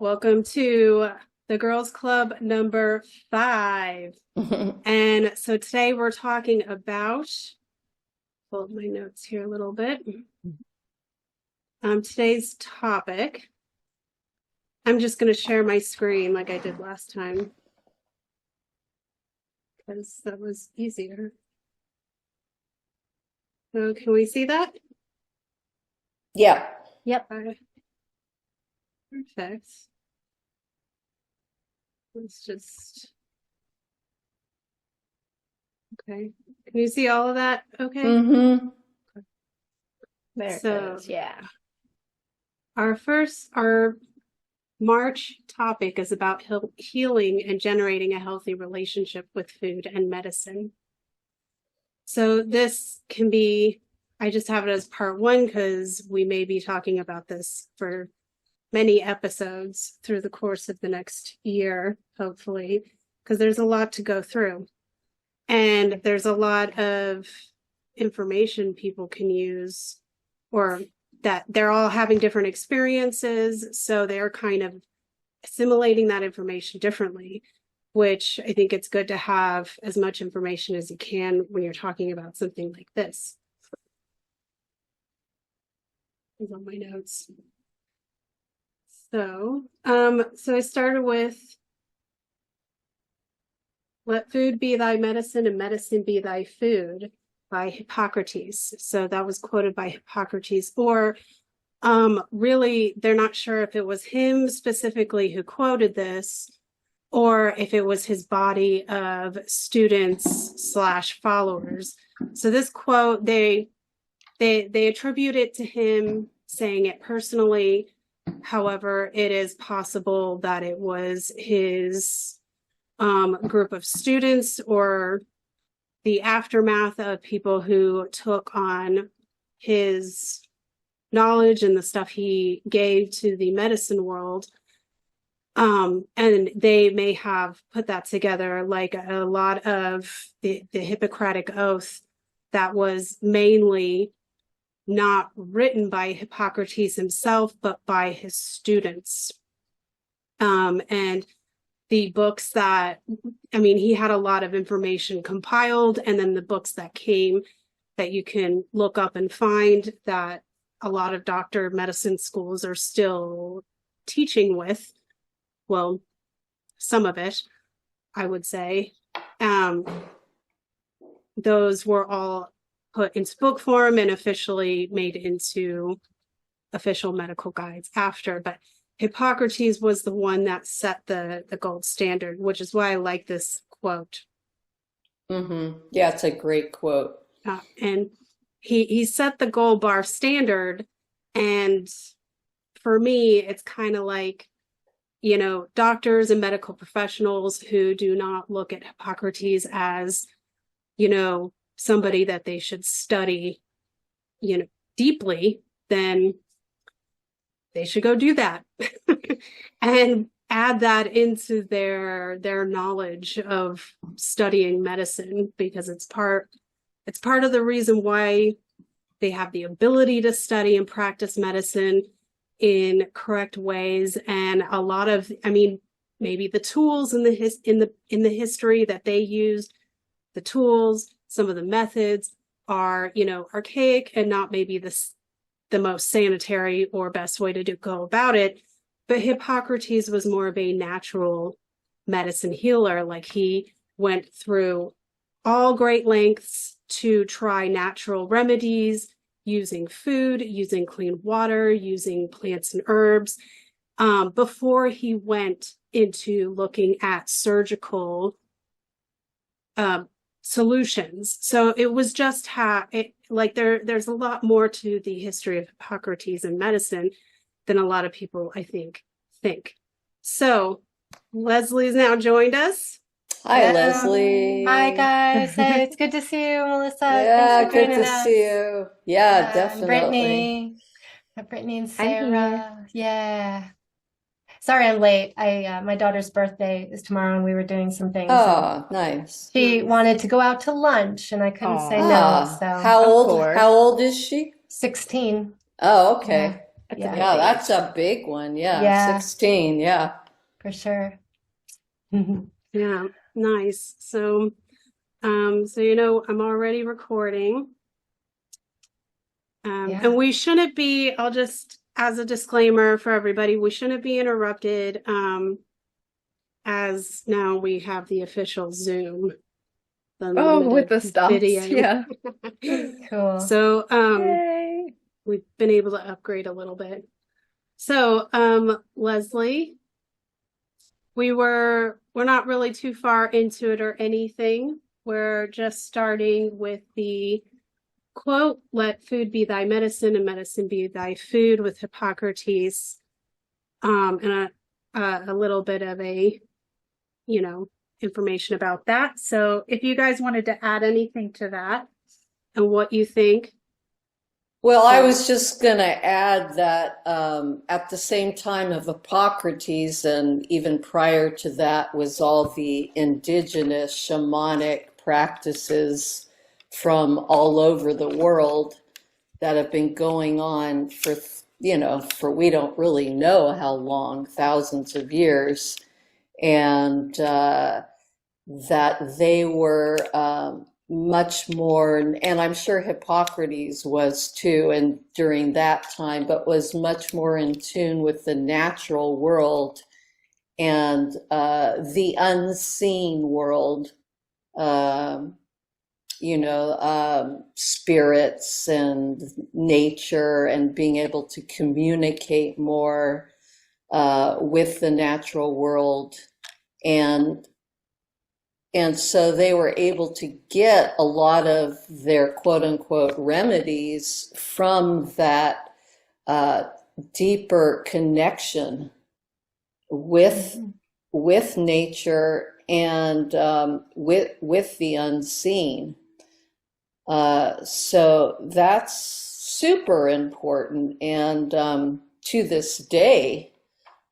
Welcome to the Girls Club number 5. And so today we're talking about, hold my notes here a little bit. Today's topic, I'm just going to share my screen like I did last time, because that was easier. So can we see that? Yeah. Yep. Perfect. Let's just, okay. Can you see all of that? Okay. Mm-hmm. There it So- goes. Yeah. Our March topic is about healing and generating a healthy relationship with food and medicine. So this can be, I just have it as part 1 because we may be talking about this for many episodes through the course of the next year, hopefully, because there's a lot to go through. And there's a lot of information people can use, or that they're all having different experiences. So they're kind of assimilating that information differently, which I think it's good to have as much information as you can when you're talking about something like this. These are my notes. So I started with, "Let food be thy medicine and medicine be thy food," by Hippocrates. So that was quoted by Hippocrates, or really, they're not sure if it was him specifically who quoted this, or if it was his body of students / followers. So this quote, they attribute it to him saying it personally. However, it is possible that it was his group of students or the aftermath of people who took on his knowledge and the stuff he gave to the medicine world. And they may have put that together, like a lot of the Hippocratic Oath that was mainly not written by Hippocrates himself, but by his students. And the books that, he had a lot of information compiled, and then the books that came that you can look up and find that a lot of doctor medicine schools are still teaching with. Well, some of it, I would say. Those were all put into book form and officially made into official medical guides after. But Hippocrates was the one that set the gold standard, which is why I like this quote. Mm-hmm. Yeah, it's a great quote. And he set the gold bar standard. And for me, it's kind of like, doctors and medical professionals who do not look at Hippocrates as, somebody that they should study, deeply, then they should go do that and add that into their knowledge of studying medicine, because it's part of the reason why they have the ability to study and practice medicine in correct ways. And a lot of, maybe the tools in the history that they used, the tools, some of the methods are, archaic and not maybe the most sanitary or best way to go about it. But Hippocrates was more of a natural medicine healer. Like, he went through all great lengths to try natural remedies, using food, using clean water, using plants and herbs, before he went into looking at surgical solutions. So it was just there's a lot more to the history of Hippocrates and medicine than a lot of people, I think. So Leslie's now joined us. Hi, Leslie. Hi, guys. Hey, it's good to see you, Melissa. Yeah, Thanks for good joining to us. see you. Yeah, And definitely. Brittany and I'm here. Sarah. Yeah. Sorry I'm late. My daughter's birthday is tomorrow, and we were doing some things. And Oh, nice. she wanted to go out to lunch, and I couldn't say no. Ah, So how Of old? course. How old is she? 16. Oh, okay. That's a Yeah. big Yeah, age. that's a big one. Yeah, Yeah. 16. Yeah. For sure. Yeah, nice. So, I'm already recording. Yeah. And we shouldn't be, I'll just, as a disclaimer for everybody, we shouldn't be interrupted, as now we have the official Zoom, the Oh, with unlimited the stops. video. Yeah. Cool. So, Yay. we've been able to upgrade a little bit. So, Leslie, we're not really too far into it or anything. We're just starting with the quote, "Let food be thy medicine and medicine be thy food," with Hippocrates, and a little bit of information about that. So if you guys wanted to add anything to that and what you think. Well, I was just going to add that at the same time of Hippocrates, and even prior to that, was all the indigenous shamanic practices from all over the world that have been going on for we don't really know how long, thousands of years, and that they were much more, and I'm sure Hippocrates was too, and during that time, but was much more in tune with the natural world and the unseen world, spirits and nature, and being able to communicate more with the natural world. And so they were able to get a lot of their quote unquote remedies from that deeper connection with nature and with the unseen. So that's super important. And to this day,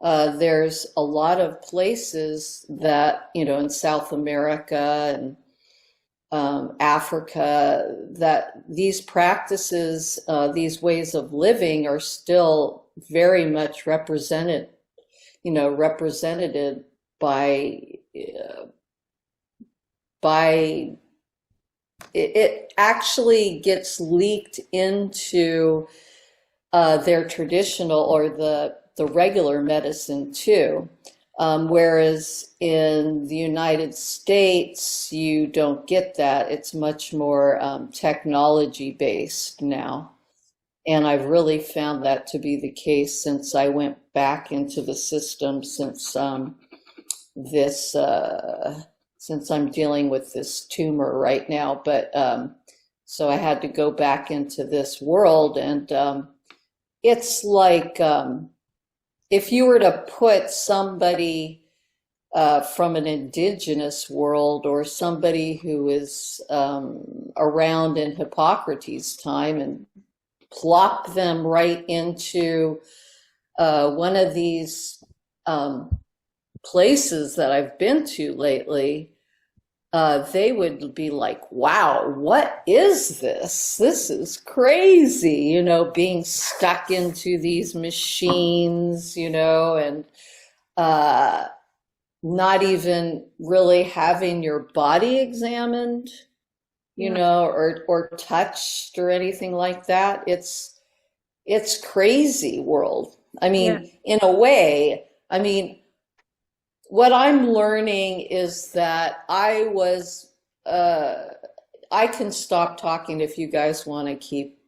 there's a lot of places that, in South America and Africa, that these practices, these ways of living are still very much represented by it actually gets leaked into their traditional or the regular medicine too. Whereas in the United States, you don't get that. It's much more technology based now. And I've really found that to be the case since I went back into the system, since I'm dealing with this tumor right now. But so I had to go back into this world, and it's like if you were to put somebody from an indigenous world, or somebody who is around in Hippocrates' time, and plop them right into one of these places that I've been to lately, they would be like, wow, what is this? This is crazy, being stuck into these machines, and not even really having your body examined, or touched or anything like that. It's crazy world. I mean, in a way, what I'm learning is that I can stop talking if you guys want to keep,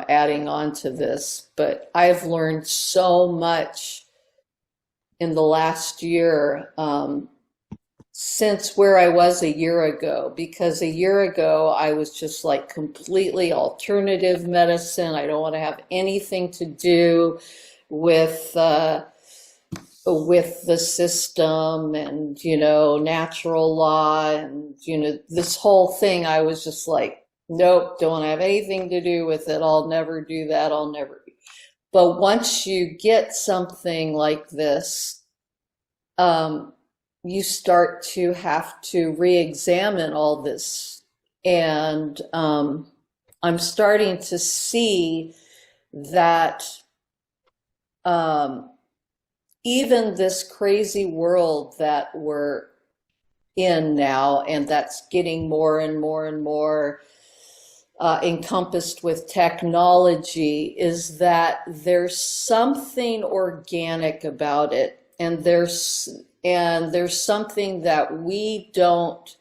adding on to this, but I've learned so much in the last year, since where I was a year ago, because a year ago I was just like completely alternative medicine. I don't want to have anything to do with the system and, natural law and, this whole thing. I was just like, nope, don't have anything to do with it. I'll never do that. I'll never. But once you get something like this, you start to have to re-examine all this. And I'm starting to see that even this crazy world that we're in now, and that's getting more and more and more encompassed with technology, is that there's something organic about it, and there's something that we don't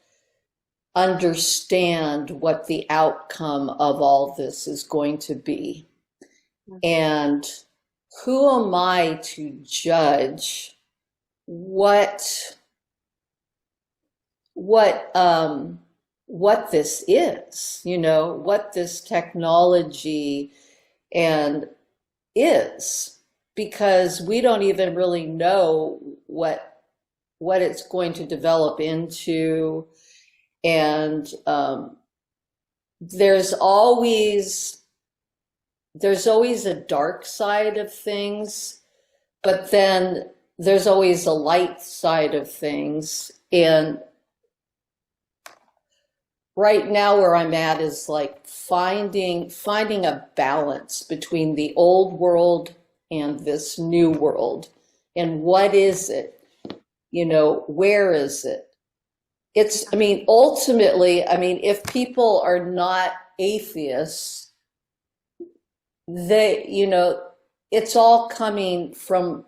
understand what the outcome of all this is going to be. And who am I to judge what this is, what this technology and is, because we don't even really know what it's going to develop into. And there's always a dark side of things, but then there's always a light side of things. And right now where I'm at is like finding a balance between the old world and this new world. And what is it? Where is it? Ultimately, if people are not atheists, it's all coming from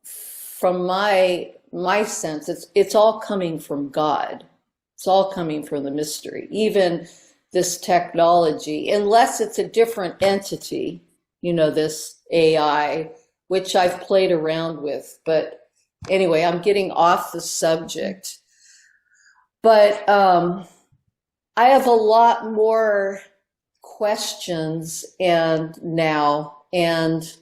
my sense, it's all coming from God. It's all coming from the mystery, even this technology, unless it's a different entity, this AI, which I've played around with. But anyway, I'm getting off the subject. But I have a lot more questions now, and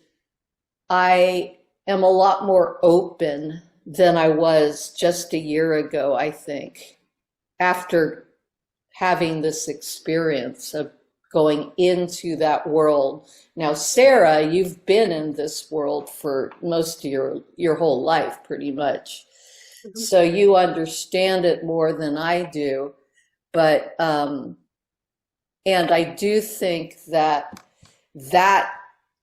I am a lot more open than I was just a year ago, I think, after having this experience of going into that world. Now, Sarah, you've been in this world for most of your whole life, pretty much. So you understand it more than I do. But, and I do think that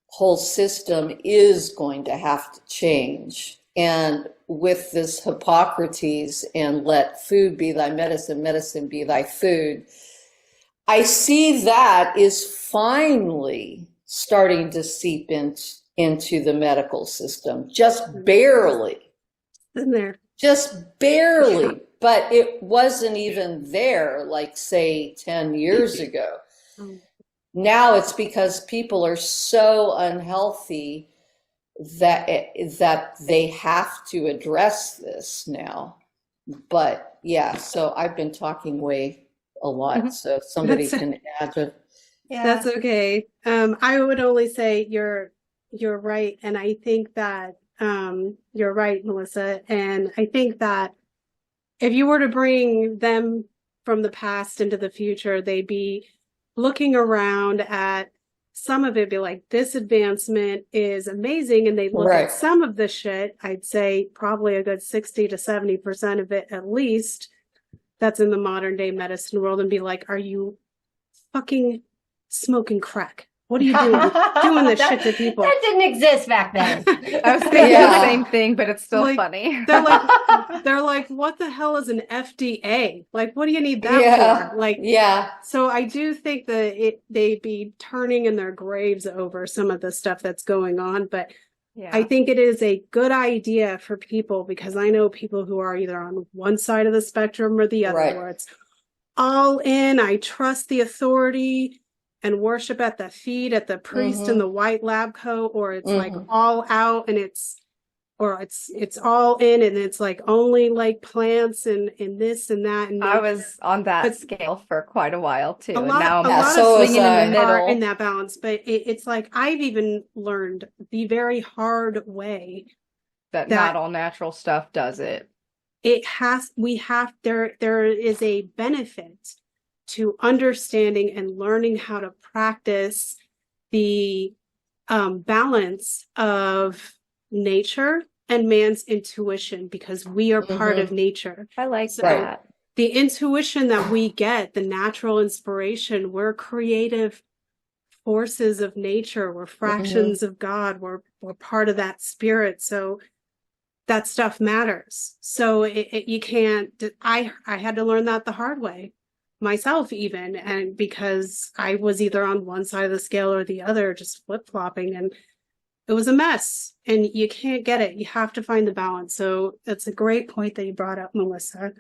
whole system is going to have to change. And with this Hippocrates and let food be thy medicine, medicine be thy food, I see that is finally starting to seep into the medical system, just barely. In there. Just barely, but it wasn't even there, like, say, 10 years ago. Now it's because people are so unhealthy that they have to address this now. But yeah, so I've been talking a lot, so somebody can add to. Yeah. That's okay. I would only say you're right, and I think that you're right, Melissa. And I think that if you were to bring them from the past into the future, they'd be looking around at some of it, be like, this advancement is amazing. And they'd look at some of the shit, I'd say probably a good 60 to 70% of it at least, that's in the modern day medicine world, and be like, are you fucking smoking crack? What are you doing this shit to people? That didn't exist back then. I was thinking the same thing, but it's still funny. They're like, what the hell is an FDA? Like, what do you need that for? Like, So I do think that they'd be turning in their graves over some of the stuff that's going on. But I think it is a good idea for people, because I know people who are either on one side of the spectrum or the other, where it's all in, I trust the authority and worship at the feet at the priest in the white lab coat, or it's like all out and it's all in and it's like only like plants and this and that. And I was on that scale for quite a while too. A lot and now of swinging in the are middle. in that balance, but it's like I've even learned the very hard way that not all natural stuff does it. There is a benefit to understanding and learning how to practice the balance of nature and man's intuition, because we are part of nature. I like that. The intuition that we get, the natural inspiration, we're creative forces of nature. We're fractions of God. We're part of that spirit. So that stuff matters. So you can't, I had to learn that the hard way myself even. And because I was either on one side of the scale or the other, just flip-flopping, and it was a mess, and you can't get it. You have to find the balance. So that's a great point that you brought up, Melissa.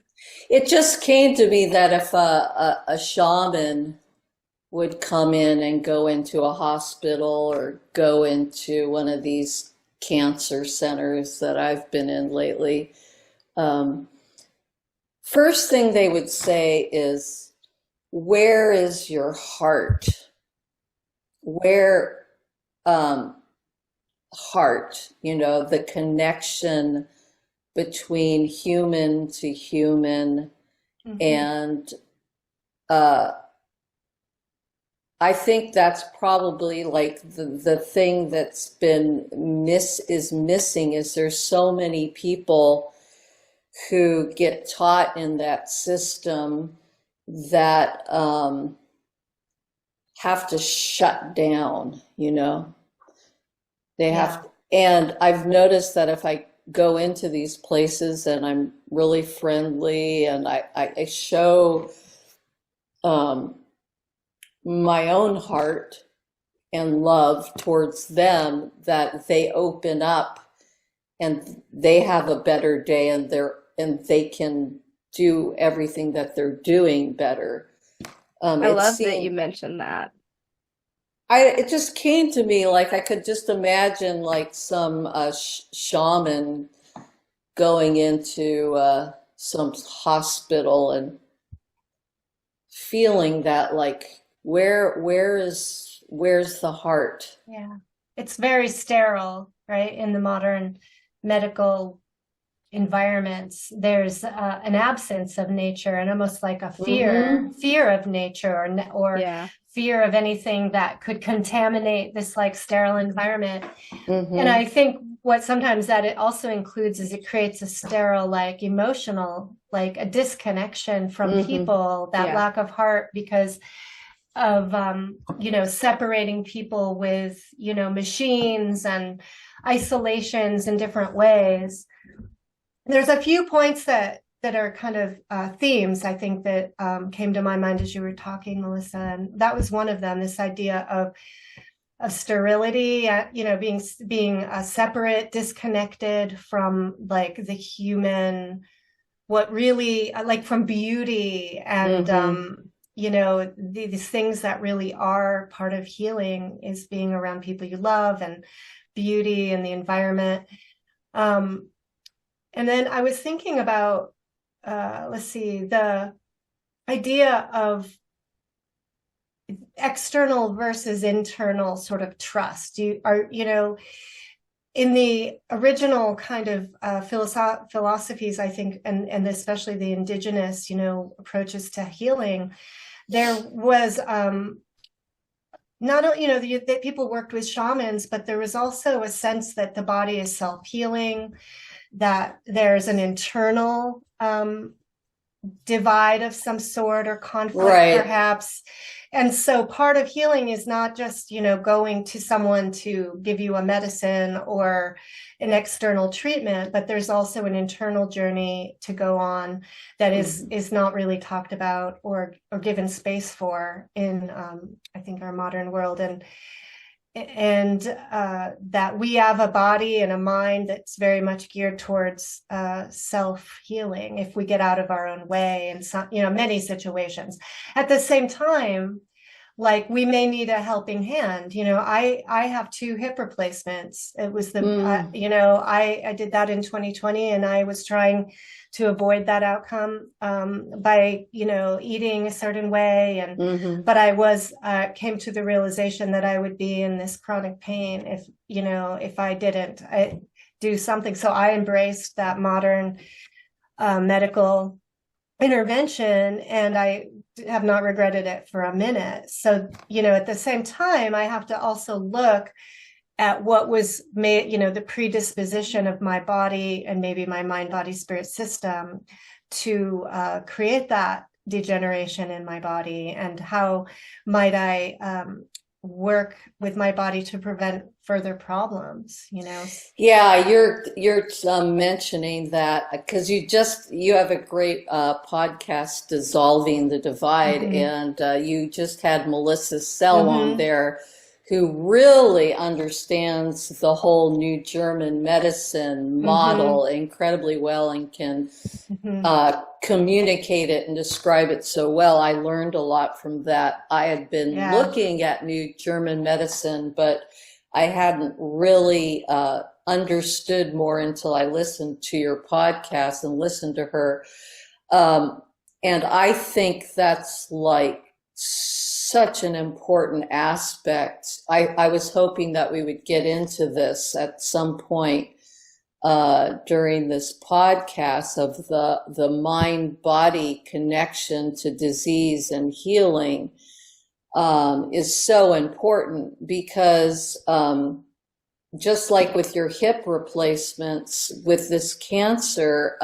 It just came to me that if a shaman would come in and go into a hospital or go into one of these cancer centers that I've been in lately, first thing they would say is, where is your heart? Where, heart, the connection between human to human. And I think that's probably like the thing that's been missing is there's so many people who get taught in that system that have to shut down, They have, and I've noticed that if I go into these places and I'm really friendly and I show my own heart and love towards them, that they open up and they have a better day, and they can do everything that they're doing better. I love that you mentioned that. It just came to me, like I could just imagine like some shaman going into some hospital and feeling that, like, where's the heart? Yeah. It's very sterile, right? In the modern medical environments, there's an absence of nature and almost like a fear of nature, or fear of anything that could contaminate this like sterile environment. And I think what sometimes that it also includes is it creates a sterile, like emotional, like a disconnection from people, that lack of heart because of separating people with machines and isolations in different ways. There's a few points that are kind of themes, I think, that came to my mind as you were talking, Melissa, and that was one of them. This idea of sterility, being separate, disconnected from like the human, what really like from beauty and these things that really are part of healing is being around people you love and beauty and the environment. And then I was thinking about, the idea of external versus internal sort of trust. In the original kind of philosophies, I think, and especially the indigenous, approaches to healing, there was not only, that people worked with shamans, but there was also a sense that the body is self-healing, that there's an internal divide of some sort or conflict, perhaps. And so part of healing is not just, going to someone to give you a medicine or an external treatment, but there's also an internal journey to go on that is not really talked about or given space for in, I think, our modern world. And that we have a body and a mind that's very much geared towards self-healing if we get out of our own way in some, many situations. At the same time, like we may need a helping hand. I have 2 hip replacements. It was I did that in 2020, and I was trying to avoid that outcome by eating a certain way, and but I came to the realization that I would be in this chronic pain if I didn't do something. So I embraced that modern medical intervention, and I have not regretted it for a minute. So at the same time, I have to also look at what was made, the predisposition of my body and maybe my mind, body, spirit system to create that degeneration in my body, and how might I work with my body to prevent further problems, you know? Yeah, you're mentioning that because you have a great podcast, Dissolving the Divide, Mhm. and you just had Melissa Sell on Mhm. there, who really understands the whole new German medicine model incredibly well and can communicate it and describe it so well. I learned a lot from that. I had been Yeah. looking at new German medicine, but I hadn't really understood more until I listened to your podcast and listened to her. And I think that's like such an important aspect. I was hoping that we would get into this at some point during this podcast of the mind-body connection to disease and healing is so important because just like with your hip replacements with this cancer,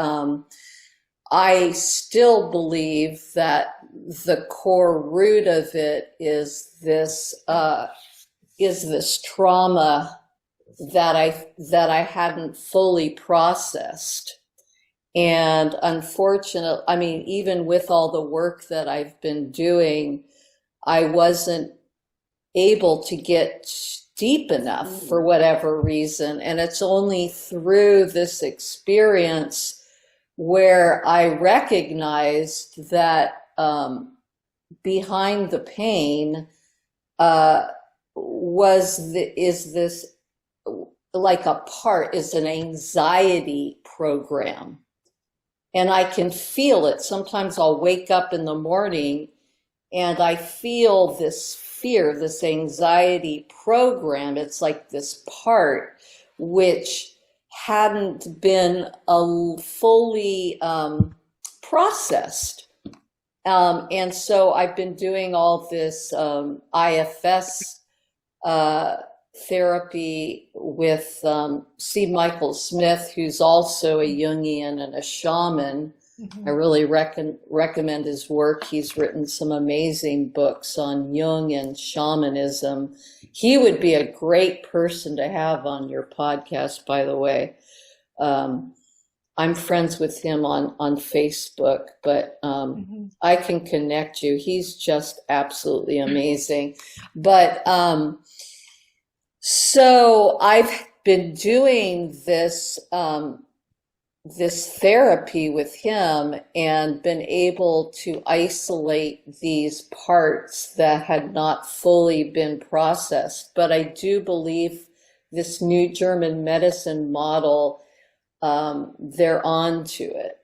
I still believe that the core root of it is this trauma that I hadn't fully processed. And unfortunately, I mean, even with all the work that I've been doing, I wasn't able to get deep enough for whatever reason. And it's only through this experience where I recognized that behind the pain is an anxiety program. And I can feel it. Sometimes I'll wake up in the morning and I feel this fear, this anxiety program. It's like this part which hadn't been fully processed. And so I've been doing all this IFS therapy with C. Michael Smith, who's also a Jungian and a shaman. I really recommend his work. He's written some amazing books on Jung and shamanism. He would be a great person to have on your podcast, by the way. I'm friends with him on Facebook, but I can connect you. He's just absolutely amazing. But so I've been doing this therapy with him and been able to isolate these parts that had not fully been processed. But I do believe this new German medicine model, they're onto it.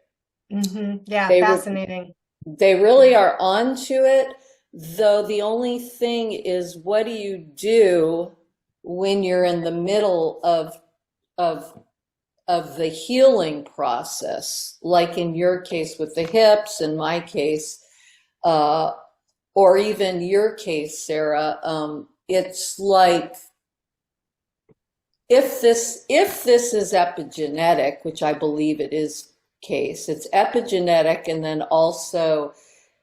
Yeah, fascinating. They really are onto it, though the only thing is, what do you do when you're in the middle of the healing process, like in your case with the hips, in my case, or even your case, Sarah? It's like, if this is epigenetic, which I believe it is case, it's epigenetic, and then also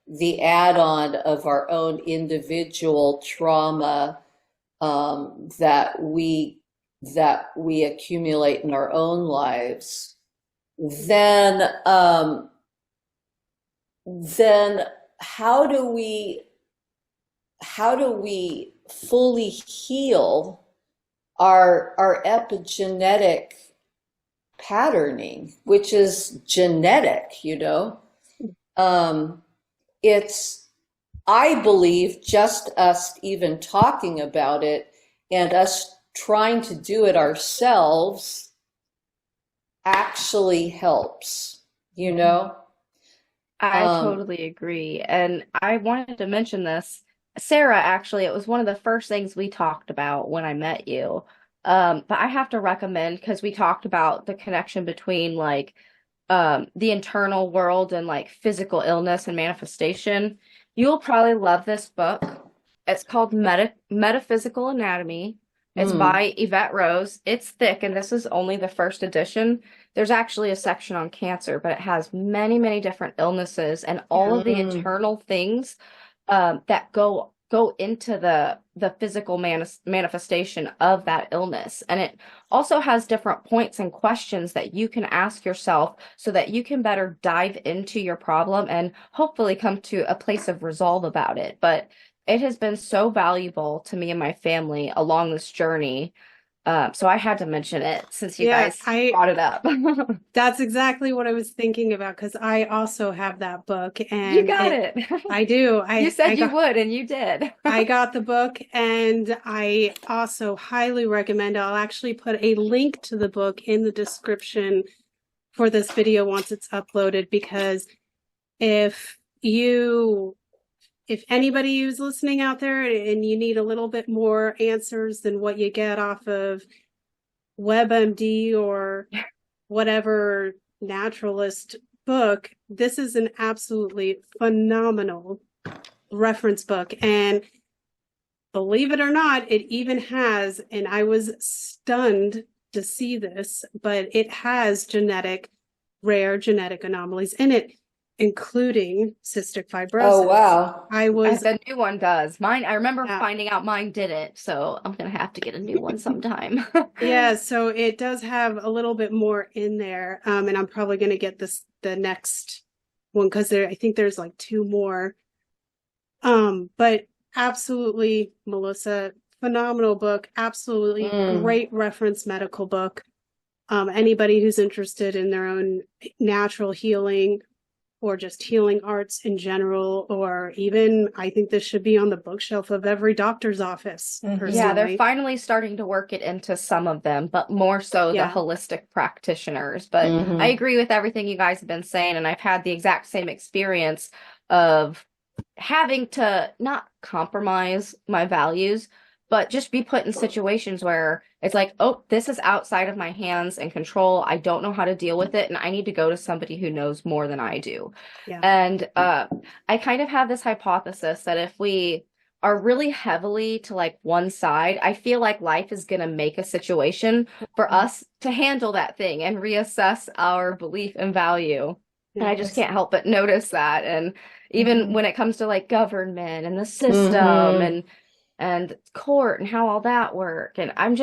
the add-on of our own individual trauma that we accumulate in our own lives, then how do we fully heal our epigenetic patterning, which is genetic, you know? It's, I believe, just us even talking about it and us trying to do it ourselves actually helps, you know? I totally agree. And I wanted to mention this. Sarah, actually, it was one of the first things we talked about when I met you. But I have to recommend, because we talked about the connection between like the internal world and like physical illness and manifestation. You'll probably love this book. It's called Metaphysical Anatomy. It's by Yvette Rose. It's thick, and this is only the first edition. There's actually a section on cancer, but it has many, many different illnesses and all of the internal things that go go into the physical manifestation of that illness. And it also has different points and questions that you can ask yourself so that you can better dive into your problem and hopefully come to a place of resolve about it. But it has been so valuable to me and my family along this journey. So I had to mention it since you guys brought it up. That's exactly what I was thinking about, because I also have that book, and You got it. I do. You said you would, and you did. I got the book, and I also highly recommend. I'll actually put a link to the book in the description for this video once it's uploaded, because if anybody who's listening out there and you need a little bit more answers than what you get off of WebMD or whatever naturalist book, this is an absolutely phenomenal reference book. And believe it or not, it even has, and I was stunned to see this, but it has rare genetic anomalies in it, including cystic fibrosis. Oh, wow. The new one does. Mine, I remember finding out mine didn't, so I'm going to have to get a new one sometime. Yeah, so it does have a little bit more in there. And I'm probably going to get the next one, because I think there's like 2 more. But absolutely, Melissa, phenomenal book. Absolutely great reference medical book. Anybody who's interested in their own natural healing, or just healing arts in general, or even, I think this should be on the bookshelf of every doctor's office. Yeah, they're finally starting to work it into some of them, but more so the holistic practitioners. But I agree with everything you guys have been saying, and I've had the exact same experience of having to not compromise my values, but just be put in situations where it's like, oh, this is outside of my hands and control. I don't know how to deal with it, and I need to go to somebody who knows more than I do. Yeah. And I kind of have this hypothesis that if we are really heavily to like one side, I feel like life is going to make a situation for us to handle that thing and reassess our belief and value. And I just can't help but notice that. And even when it comes to like government and the system and court and how all that work. And I'm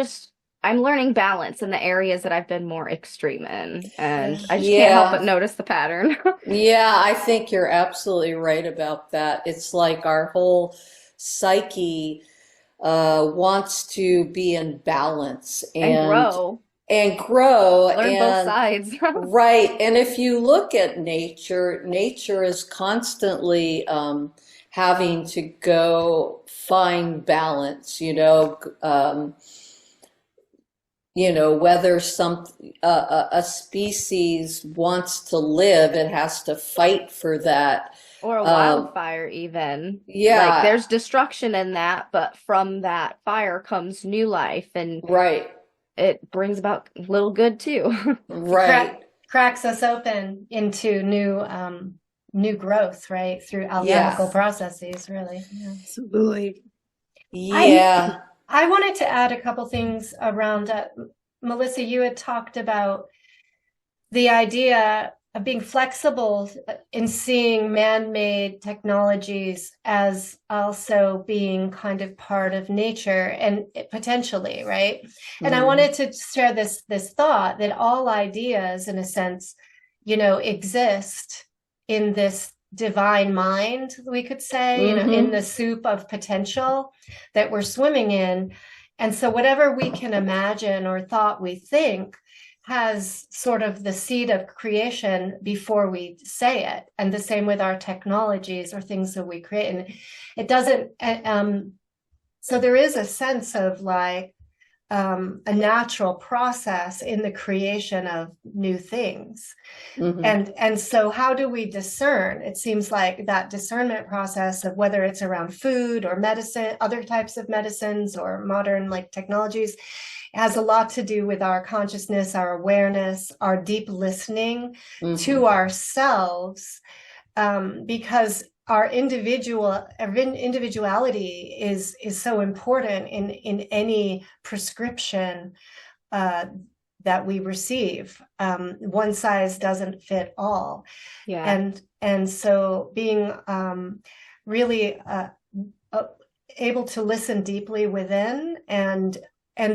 learning balance in the areas that I've been more extreme in. And I just can't help but notice the pattern. Yeah, I think you're absolutely right about that. It's like our whole psyche wants to be in balance and grow. Learn both sides. Right. And if you look at nature is constantly having to go find balance, whether a species wants to live, it has to fight for that. Or a wildfire even. Yeah. Like there's destruction in that, but from that fire comes new life, and it brings about little good too. Right. Cracks us open into new growth, right? Through alchemical processes, really. Yeah. Absolutely. Yeah. I wanted to add a couple things around Melissa, you had talked about the idea of being flexible in seeing man-made technologies as also being kind of part of nature and potentially, right? And I wanted to share this thought that all ideas, in a sense, exist in this divine mind, we could say, in the soup of potential that we're swimming in. And so whatever we can imagine or thought we think has sort of the seed of creation before we say it. And the same with our technologies or things that we create. And it doesn't, so there is a sense of like a natural process in the creation of new things. And so how do we discern? It seems like that discernment process of whether it's around food or medicine, other types of medicines or modern like technologies, has a lot to do with our consciousness, our awareness, our deep listening to ourselves, because our individuality is so important in any prescription that we receive. One size doesn't fit all. Yeah. And so being really able to listen deeply within. And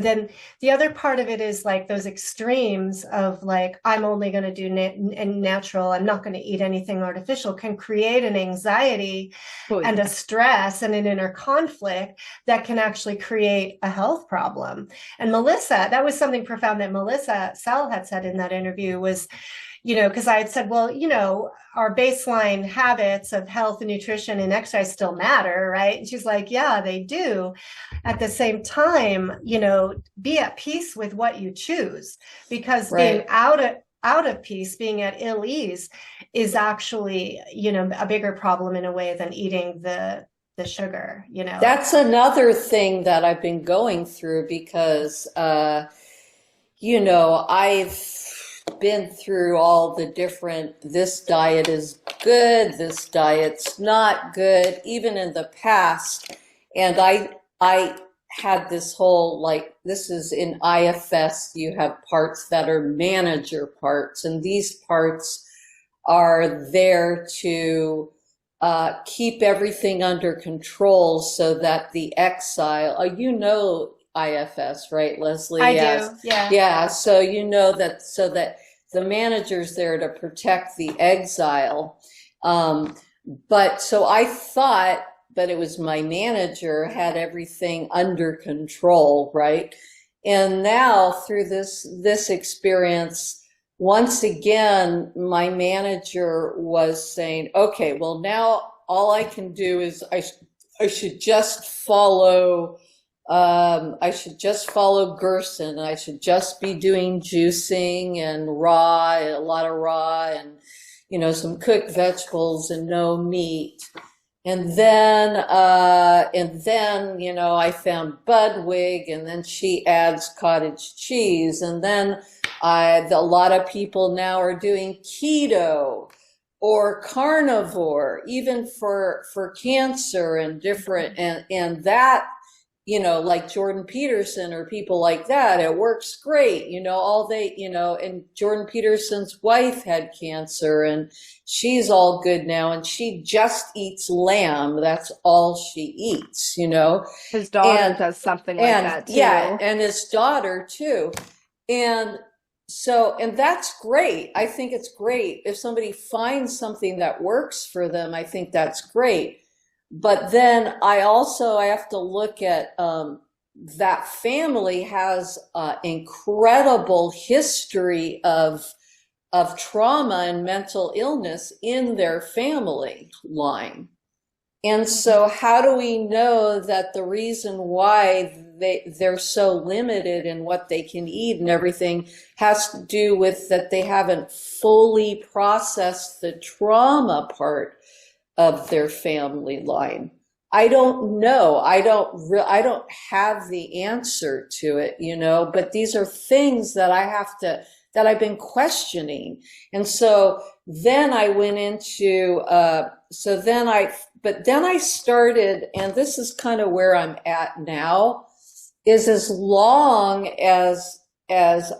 then the other part of it is like those extremes of like, I'm only going to do natural, I'm not going to eat anything artificial, can create an anxiety and a stress and an inner conflict that can actually create a health problem. And Melissa, that was something profound that Melissa Sell had said in that interview was, because I had said, well, our baseline habits of health and nutrition and exercise still matter, right? And she's like, yeah, they do. At the same time, be at peace with what you choose, because being out of peace, being at ill ease is actually, a bigger problem in a way than eating the sugar, That's another thing that I've been going through because, I've been through all the different, this diet is good, this diet's not good, even in the past. And I had this whole, like, this is in IFS, you have parts that are manager parts, and these parts are there to keep everything under control so that the exile, IFS, right, Leslie? I do, yeah. Yeah, so so that the manager's there to protect the exile. But so I thought that it was my manager had everything under control, right? And now through this experience, once again, my manager was saying, okay, well now all I can do is I should just follow Gerson. I should just be doing juicing and a lot of raw and, some cooked vegetables and no meat. And then, I found Budwig, and then she adds cottage cheese. And then a lot of people now are doing keto or carnivore, even for cancer and different, and that, like Jordan Peterson or people like that, it works great. And Jordan Peterson's wife had cancer and she's all good now and she just eats lamb. That's all she eats, His daughter does something like that too. Yeah, and his daughter too. And that's great. I think it's great. If somebody finds something that works for them, I think that's great. But then I have to look at that family has an incredible history of trauma and mental illness in their family line. And so how do we know that the reason why they're so limited in what they can eat and everything has to do with that they haven't fully processed the trauma part of their family line? I don't know. I don't have the answer to it, but these are things that that I've been questioning. And so then I went into, but then I started, and this is kind of where I'm at now, is as long as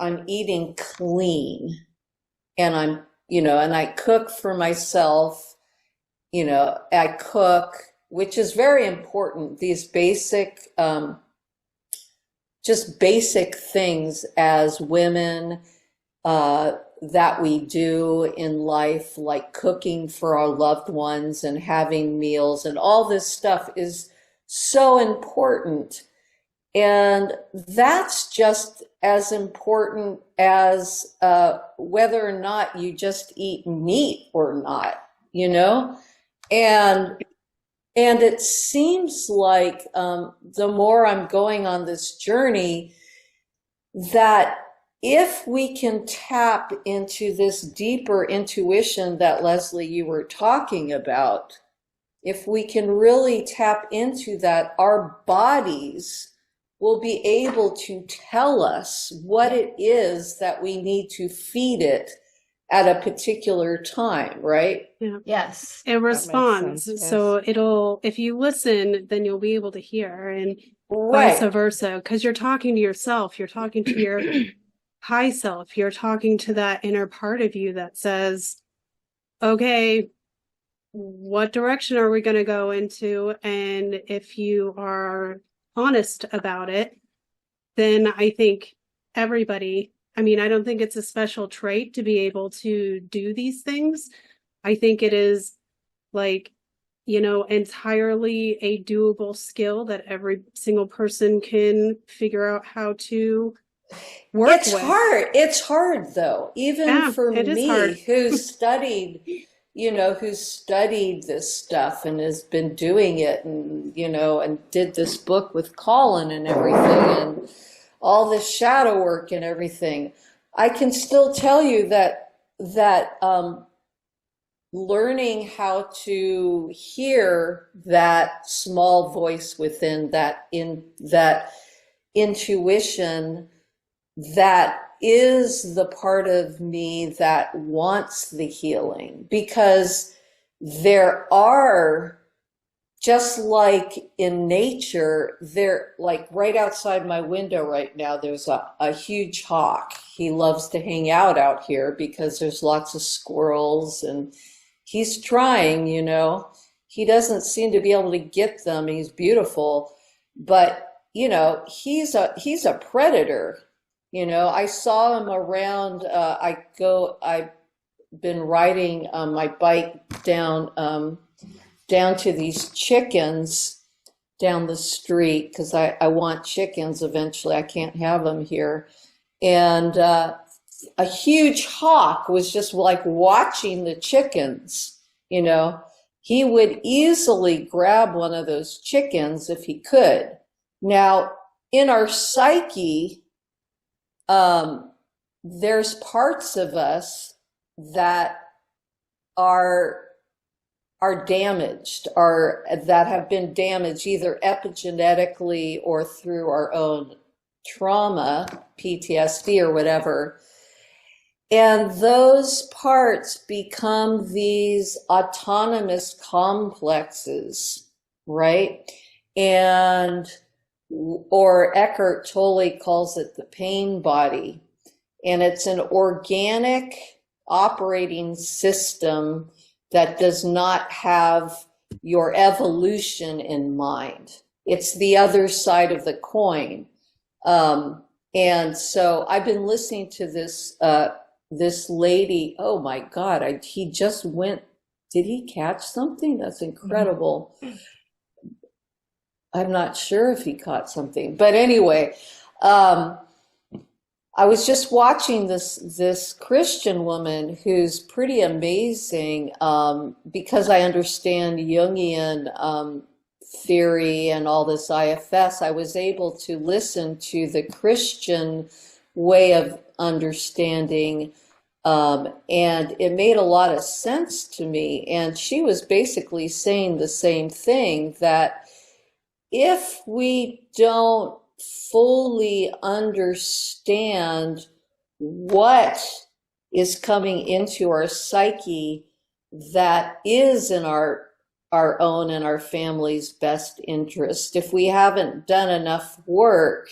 I'm eating clean and I'm, and I cook for myself, I cook, which is very important, these basic, just basic things as women that we do in life, like cooking for our loved ones and having meals and all this stuff is so important. And that's just as important as whether or not you just eat meat or not, And it seems like the more I'm going on this journey, that if we can tap into this deeper intuition that, Leslie, you were talking about, if we can really tap into that, our bodies will be able to tell us what it is that we need to feed it at a particular time, right? Yeah. Yes. It responds. Sense, yes. So if you listen, then you'll be able to hear, and Right. vice versa, because you're talking to yourself, you're talking to your high self, you're talking to that inner part of you that says, okay, what direction are we going to go into? And if you are honest about it, then I think everybody, I mean, I don't think it's a special trait to be able to do these things. I think it is like, entirely a doable skill that every single person can figure out how to work It's with. hard. It's hard though, even Yeah, for it is hard. me who studied this stuff and has been doing it and did this book with Colin and everything and all this shadow work and everything. I can still tell you that learning how to hear that small voice within that intuition that is the part of me that wants the healing, because there are, just like in nature, there, like right outside my window right now, there's a huge hawk. He loves to hang out here because there's lots of squirrels and he's trying, he doesn't seem to be able to get them. He's beautiful, but he's a predator. I saw him around. I've been riding my bike down to these chickens down the street because I want chickens eventually. I can't have them here. And a huge hawk was just like watching the chickens. He would easily grab one of those chickens if he could. Now, in our psyche, there's parts of us that are damaged, or that have been damaged either epigenetically or through our own trauma, PTSD or whatever. And those parts become these autonomous complexes, right? Or Eckhart Tolle calls it the pain body. And it's an organic operating system that does not have your evolution in mind. It's the other side of the coin. And so I've been listening to this lady. Oh my God, he just went, did he catch something? That's incredible. I'm not sure if he caught something, but anyway, I was just watching this Christian woman who's pretty amazing, because I understand Jungian theory and all this IFS. I was able to listen to the Christian way of understanding, and it made a lot of sense to me. And she was basically saying the same thing, that if we don't fully understand what is coming into our psyche that is in our own and our family's best interest, if we haven't done enough work,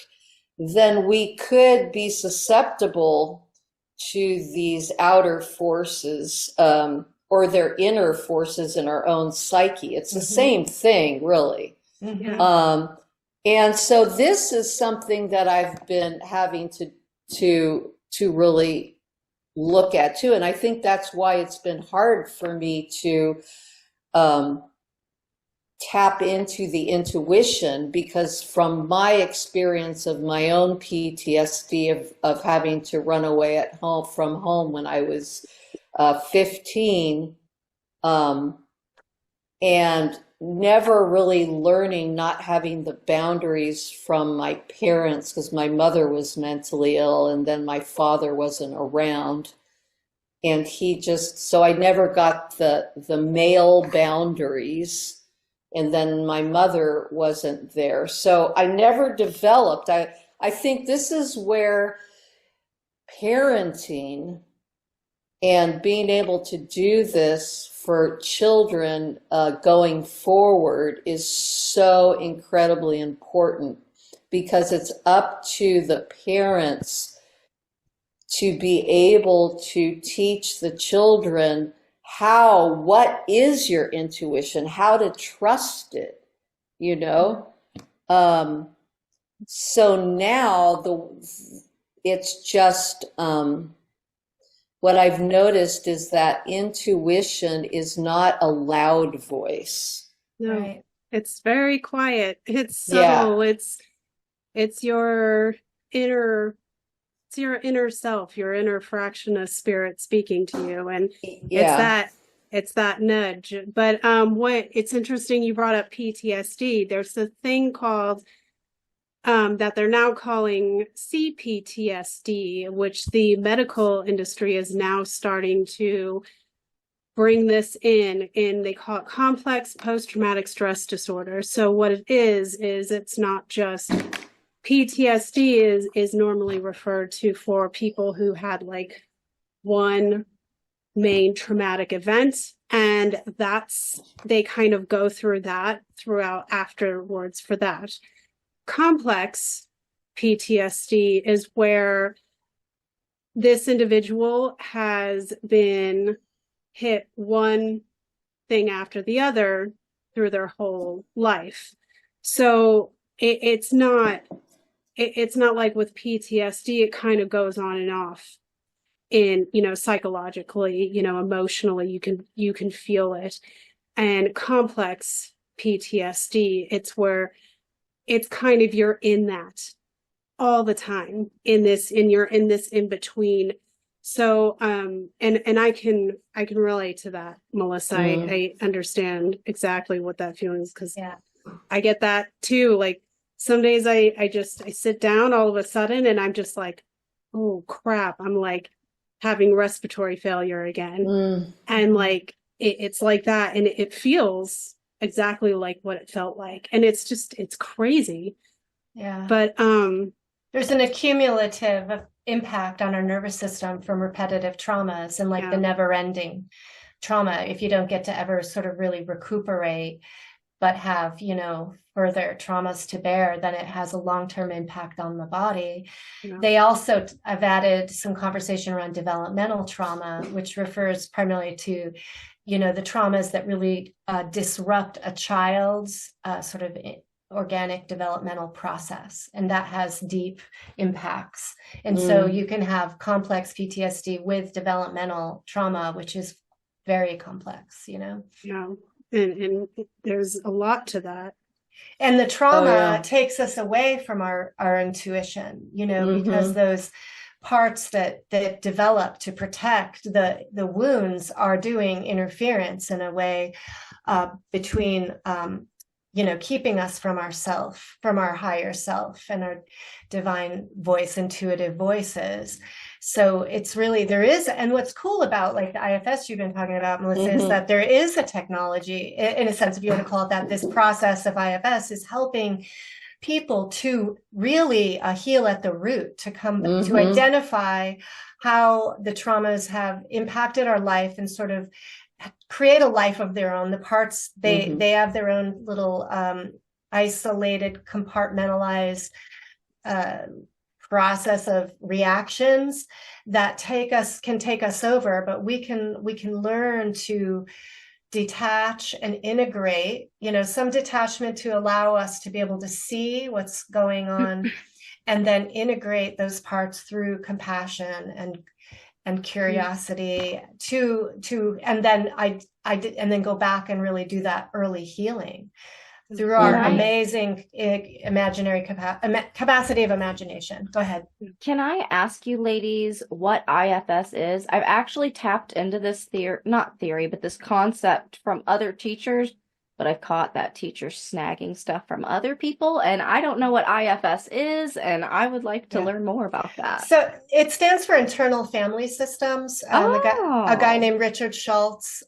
then we could be susceptible to these outer forces, or their inner forces in our own psyche. It's the same thing, really. Yeah. And so this is something that I've been having to really look at too. And I think that's why it's been hard for me to tap into the intuition, because from my experience of my own PTSD of having to run away from home when I was 15, and never really learning, not having the boundaries from my parents, because my mother was mentally ill and then my father wasn't around. And so I never got the male boundaries, and then my mother wasn't there. So I never developed. I think this is where parenting and being able to do this for children going forward is so incredibly important, because it's up to the parents to be able to teach the children what is your intuition, how to trust it, you know? So now it's just, what I've noticed is that intuition is not a loud voice. No, Right. it's very quiet. It's Yeah. subtle. It's your inner self, your inner fraction of spirit speaking to you. And Yeah. it's that nudge. But it's interesting you brought up PTSD. There's a thing called that they're now calling CPTSD, which the medical industry is now starting to bring this in, and they call it complex post-traumatic stress disorder. So what it is it's not just PTSD is normally referred to for people who had like one main traumatic event, and they kind of go through that throughout afterwards for that. Complex PTSD is where this individual has been hit one thing after the other through their whole life. So it's not like with PTSD, it kind of goes on and off in, psychologically, emotionally, you can feel it. And complex PTSD, it's where it's kind of, you're in that all the time in this in between. So and I can relate to that, Melissa. I understand exactly what that feeling is, because I get that too. Like some days I sit down all of a sudden and I'm just like, oh crap, I'm like having respiratory failure again. And like it's like that, and it feels exactly like what it felt like, and it's crazy. But there's an accumulative impact on our nervous system from repetitive traumas, and like the never-ending trauma, if you don't get to ever sort of really recuperate but have further traumas to bear, then it has a long-term impact on the body. They also have added some conversation around developmental trauma, which refers primarily to the traumas that really disrupt a child's sort of organic developmental process, and that has deep impacts. And so you can have complex PTSD with developmental trauma, which is very complex, and there's a lot to that. And the trauma takes us away from our intuition, because those parts that develop to protect the wounds are doing interference in a way between keeping us from ourself, from our higher self and our divine voice, intuitive voices. So it's really, there is, and what's cool about like the IFS you've been talking about, Melissa, is that there is a technology, in a sense, if you want to call it that. This process of IFS is helping people to really heal at the root, to come to identify how the traumas have impacted our life and sort of create a life of their own. The parts, they have their own little isolated, compartmentalized process of reactions that can take us over, but we can learn to detach and integrate, some detachment to allow us to be able to see what's going on, and then integrate those parts through compassion and curiosity and then go back and really do that early healing through our amazing imaginary capacity of imagination. Go ahead. Can I ask you ladies what IFS is? I've actually tapped into this this concept from other teachers, but I've caught that teacher snagging stuff from other people, and I don't know what IFS is, and I would like to learn more about that. So it stands for Internal Family Systems. A guy named Richard Schultz.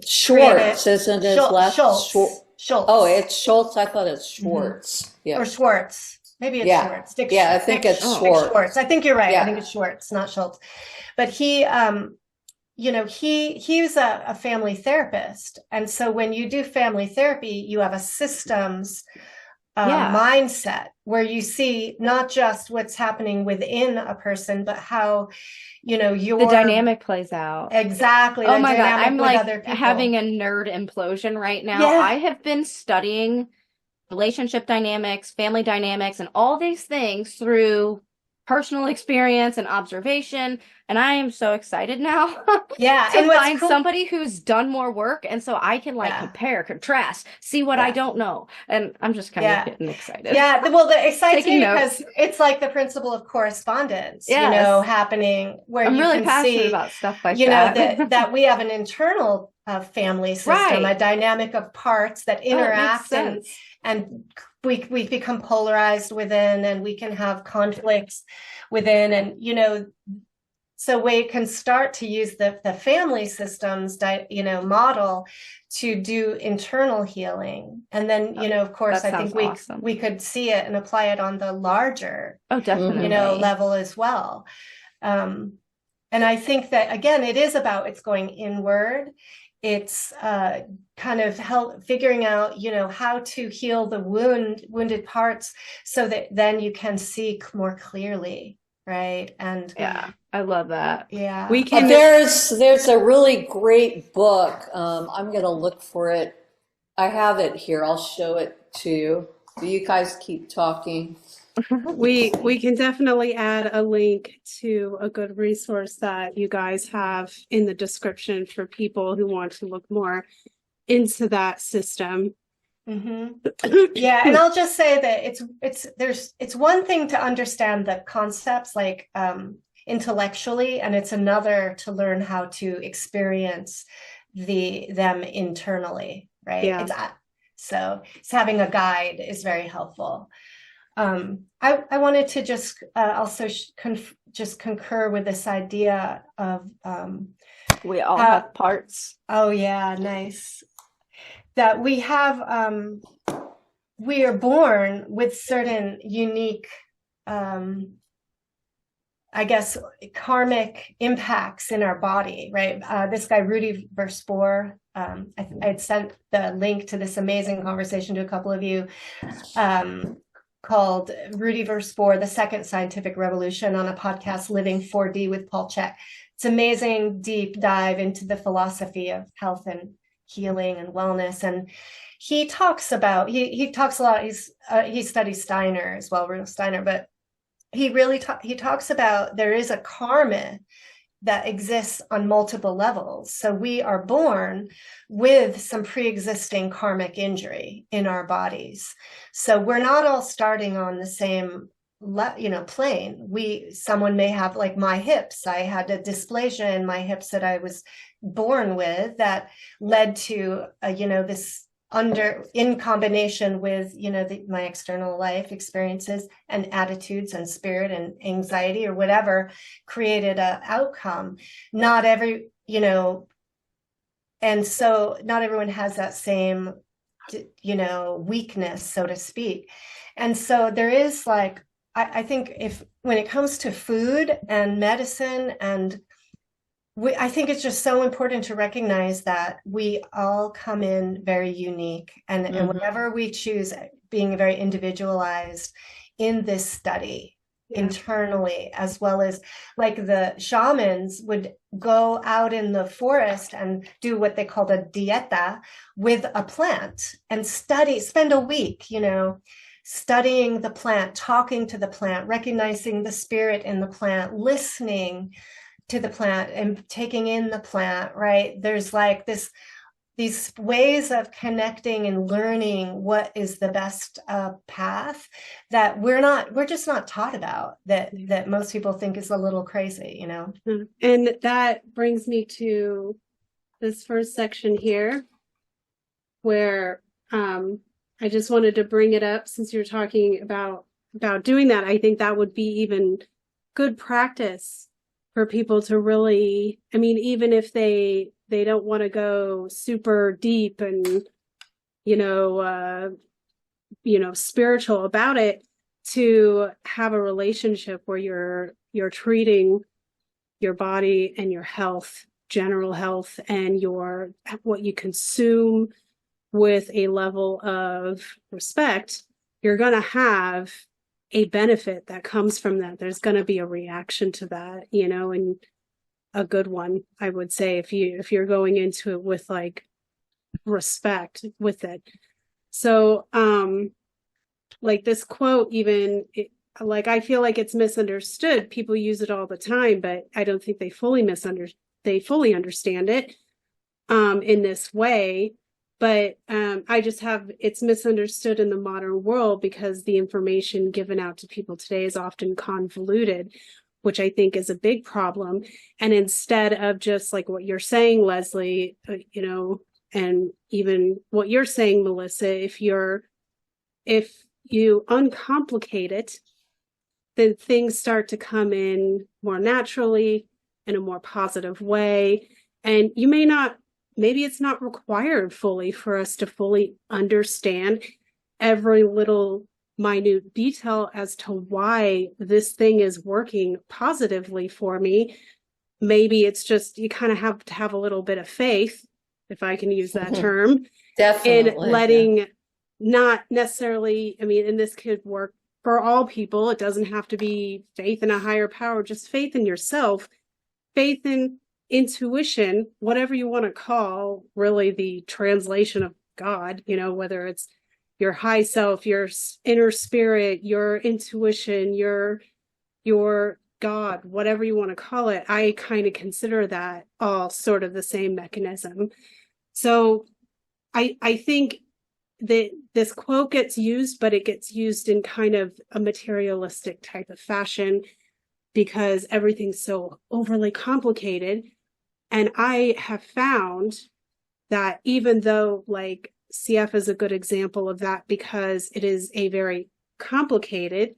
Schwartz, isn't his last? Schultz. Oh, it's Schultz. I thought it's Schwartz. Yeah. Or Schwartz. Maybe it's Schwartz. I think it's Schwartz. I think you're right. I think it's Schwartz, not Schultz. But he was a family therapist. And so when you do family therapy, you have a systems mindset, where you see not just what's happening within a person, but how, The dynamic plays out. Exactly. Oh the my God, dynamic I'm with like other people. having a nerd implosion right now. Yeah. I have been studying relationship dynamics, family dynamics, and all these things through personal experience and observation. And I am so excited now Yeah. to And what's find cool, somebody who's done more work. And so I can like Yeah. compare, contrast, see what I Yeah. don't know. And I'm just kind Yeah. of getting excited. yeah, well, it excites Taking me notes. because it's like the principle of correspondence, Yes. happening where I'm you really can passionate see, about stuff like that we have an internal family system, Right. a dynamic of parts that Oh, it makes interact sense. and we become polarized within, and we can have conflicts within, and so we can start to use the family systems model to do internal healing, and then of course That I think sounds awesome. we could see it and apply it on the larger Oh, definitely. level as well. And I think that again it's going inward. It's kind of figuring out how to heal the wounded parts, so that then you can see more clearly, right? And Yeah, I love that. yeah, We can. There's a really great book. I'm gonna look for it. I have it here. I'll show it to you. You guys keep talking. We can definitely add a link to a good resource that you guys have in the description for people who want to look more into that system. Yeah, and I'll just say that it's one thing to understand the concepts like intellectually, and it's another to learn how to experience them internally, right? Yeah. So having a guide is very helpful. I wanted to just also just concur with this idea of we all have parts. Oh yeah, nice. That we are born with certain unique, I guess, karmic impacts in our body, right? This guy, Rudy Verspor, I had sent the link to this amazing conversation to a couple of you, called Rudy Verspor, The Second Scientific Revolution, on a podcast, Living 4D with Paul Chek. It's amazing deep dive into the philosophy of health and healing and wellness. And he talks about, he talks a lot, he studies Steiner as well, Rudolf Steiner, but he really he talks about there is a karma that exists on multiple levels. So we are born with some pre-existing karmic injury in our bodies. So we're not all starting on the same plane. Someone may have, like my hips. I had a dysplasia in my hips that I was born with that led to this in combination with my external life experiences and attitudes and spirit and anxiety or whatever created a outcome. Not every and so not everyone has that same weakness, so to speak. And so there is I think when it comes to food and medicine, and I think it's just so important to recognize that we all come in very unique, and whatever we choose, being very individualized in this study internally, as well as like the shamans would go out in the forest and do what they called a dieta with a plant and spend a week, studying the plant, talking to the plant, recognizing the spirit in the plant, listening to the plant and taking in the plant, right? There's like these ways of connecting and learning what is the best path that we're just not taught about, that most people think is a little crazy, And that brings me to this first section here, where I just wanted to bring it up since you're talking about doing that. I think that would be even good practice for people to really, even if they don't want to go super deep and, spiritual about it, to have a relationship where you're treating your body and your health, general health, and what you consume with a level of respect you're going to have a benefit that comes from that. There's going to be a reaction to that, and a good one, I would say, if you're going into it with like respect with it. So, like this quote, even like, I feel like it's misunderstood. People use it all the time, but I don't think they fully understand it, in this way. But I just have, it's misunderstood in the modern world because the information given out to people today is often convoluted, which I think is a big problem. And instead of just like what you're saying, Leslie, and even what you're saying, Melissa, if you uncomplicate it, then things start to come in more naturally, in a more positive way. And maybe it's not required fully for us to fully understand every little minute detail as to why this thing is working positively for me. Maybe it's just, you kind of have to have a little bit of faith, if I can use that term, in Definitely. letting, not necessarily, I mean, and this could work for all people. It doesn't have to be faith in a higher power, just faith in yourself, faith in intuition, whatever you want to call really the translation of God, whether it's your high self, your inner spirit, your intuition, your God, whatever you want to call it. I kind of consider that all sort of the same mechanism. So I think that this quote gets used, but it gets used in kind of a materialistic type of fashion because everything's so overly complicated. And I have found that even though like CF is a good example of that because it is a very complicated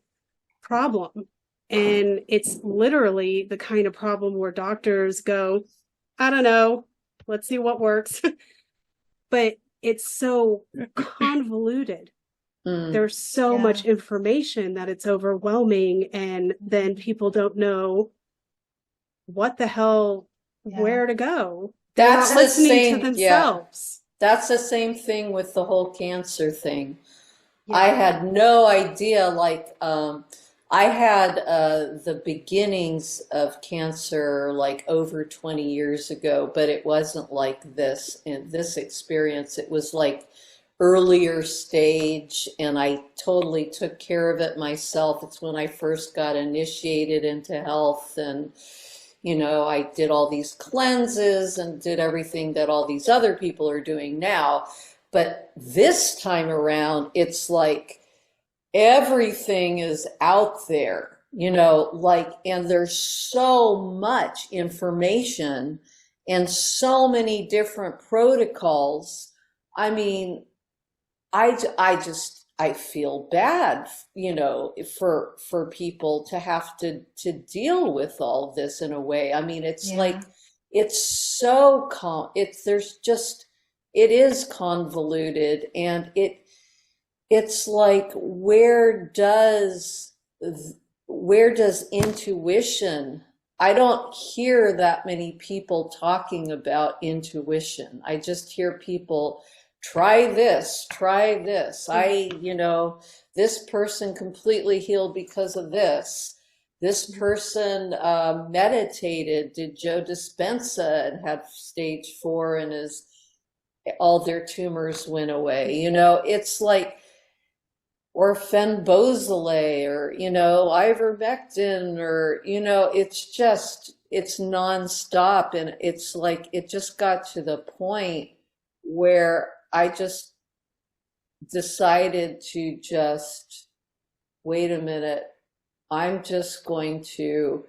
problem. And it's literally the kind of problem where doctors go, I don't know, let's see what works. But it's so convoluted. There's so much information that it's overwhelming. And then people don't know what the hell, where to go. They're not listening to themselves. That's the same thing with the whole cancer thing. I had no idea, like, I had the beginnings of cancer like over 20 years ago, but it wasn't like this in this experience. It was like earlier stage, and I totally took care of it myself. It's when I first got initiated into health, and I did all these cleanses and did everything that all these other people are doing now. But this time around, it's like everything is out there, and there's so much information and so many different protocols. I mean, I feel bad, for people to have to deal with all this in a way. I mean, it's like, it's so it is convoluted, and it's like, where does intuition? I don't hear that many people talking about intuition. I just hear people, try this. This person completely healed because of this. This person meditated, did Joe Dispenza, and had stage 4, and all their tumors went away. It's like, or fenbozole, or, ivermectin, or, it's nonstop. And it's like, it just got to the point where I just decided to just, wait a minute, I'm just going to,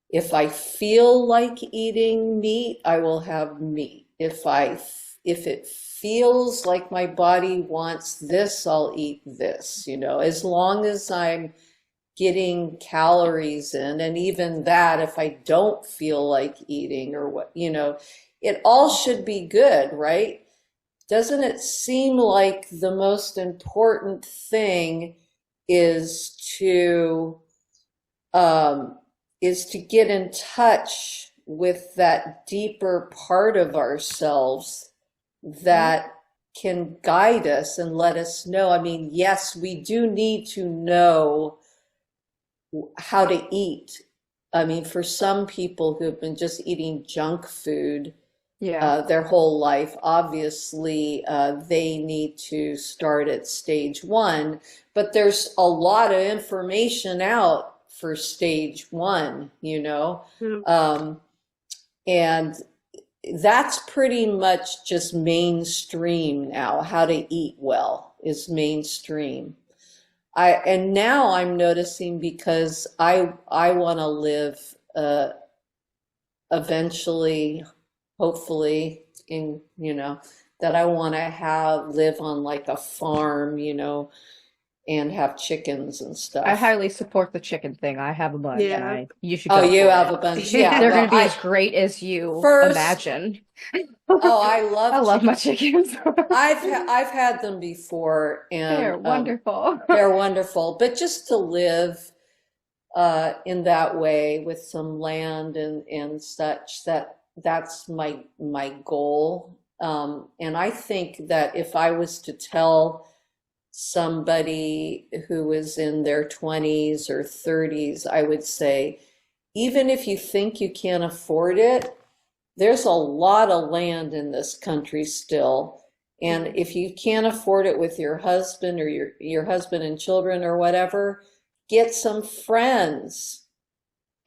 if I feel like eating meat, I will have meat. If it feels like my body wants this, I'll eat this, as long as I'm getting calories in. And even that, if I don't feel like eating or what, it all should be good, right? Doesn't it seem like the most important thing is to get in touch with that deeper part of ourselves that can guide us and let us know. I mean, yes, we do need to know how to eat. I mean, for some people who have been just eating junk food Yeah. their whole life, obviously they need to start at stage one. But there's a lot of information out for stage one, you know. Yeah. And that's pretty much just mainstream now. How to eat well is mainstream. And now I'm noticing, because I want to live eventually, hopefully, in, you know, that I want to live on like a farm, you know, and have chickens and I stuff. highly support the chicken thing. I have a bunch. Yeah. You should Oh, go you for have it. a bunch. Yeah, They're well, going to be as great as you First- imagine. oh, I I love love my chickens. chickens. I've had them before, and They're wonderful. they're wonderful. But just to live in that way with some land and such, that's my goal. And I think that if I was to tell somebody who is in their 20s or 30s, I would say, even if you think you can't afford it, there's a lot of land in this country still. And if you can't afford it with your husband or your husband and children or whatever, get some friends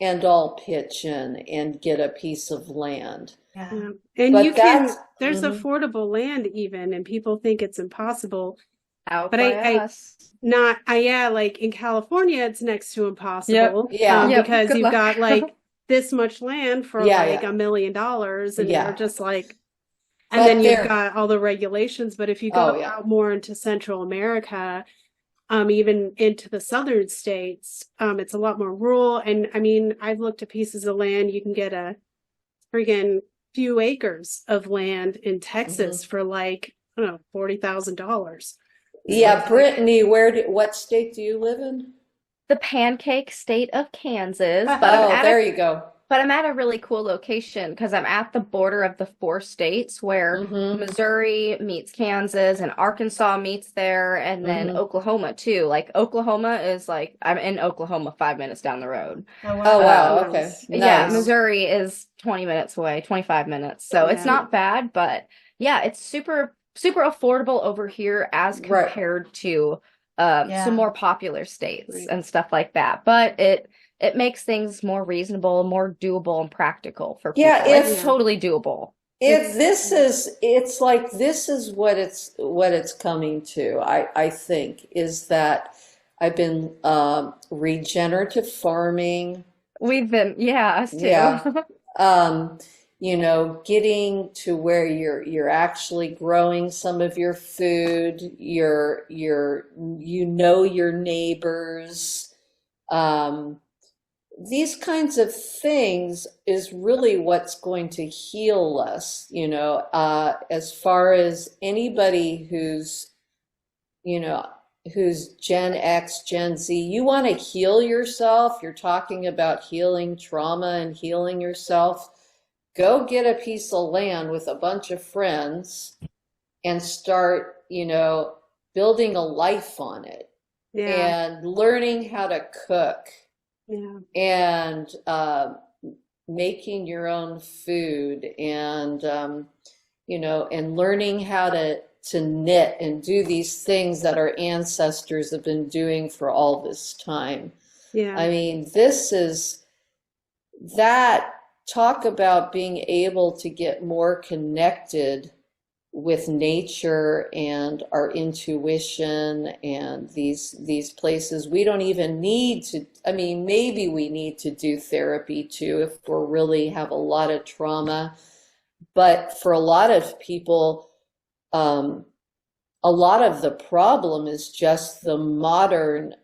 and all pitch in and get a piece of land. Yeah. Yeah. And But you can, that's- there's Mhm. affordable land even, and people think it's impossible. Out But by I- us. Yeah, like in California, it's next to impossible. Yeah. Yep, Because good you've luck. got like this much land for Yeah, like yeah. $1 million, and Yeah. you're just like, But and then you've there- got all the regulations. But if you Oh, go yeah. out more into Central America, even into the southern states, it's a lot more rural. And I mean, I've looked at pieces of land. You can get a friggin' few acres of land in Texas for like, I don't know, $40,000. Yeah, Brittany, what state do you live in? The pancake state of Kansas, but Oh, there you go. I'm at a really cool location because I'm at the border of the 4 states where Mhm. Missouri meets Kansas and Arkansas meets there, and then Mhm. Oklahoma too. Like Oklahoma is like, I'm in Oklahoma 5 minutes down the road. Oh, wow. Oh, wow. Nice. Okay. Yeah, Nice. Missouri is 20 minutes away, 25 minutes. So it's Yeah. not bad, but yeah, it's super affordable over here as Right. compared to Yeah. some more popular states Right. and stuff like that. But it makes things more reasonable, more doable and practical for people. Yeah, It's if- totally doable. It's like this is what it's coming to, I think, is that I've been regenerative farming, We've been, yeah, us too. Yeah. You know, getting to where you're actually growing some of your food, you know your neighbors. These kinds of things is really what's going to heal us, you know, as far as anybody who's, you know, who's Gen X, Gen Z, you want to heal yourself. You're talking about healing trauma and healing yourself. Go get a piece of land with a bunch of friends and start, you know, building a life on it Yeah. and learning how to cook Yeah. and making your own food and you know, and learning how to knit and do these things that our ancestors have been doing for all this time. Yeah. I mean, this is that, talk about being able to get more connected with nature and our intuition and these places. We don't even need to, I mean, maybe we need to do therapy too if we really have a lot of trauma. But for a lot of people, a lot of the problem is just the modern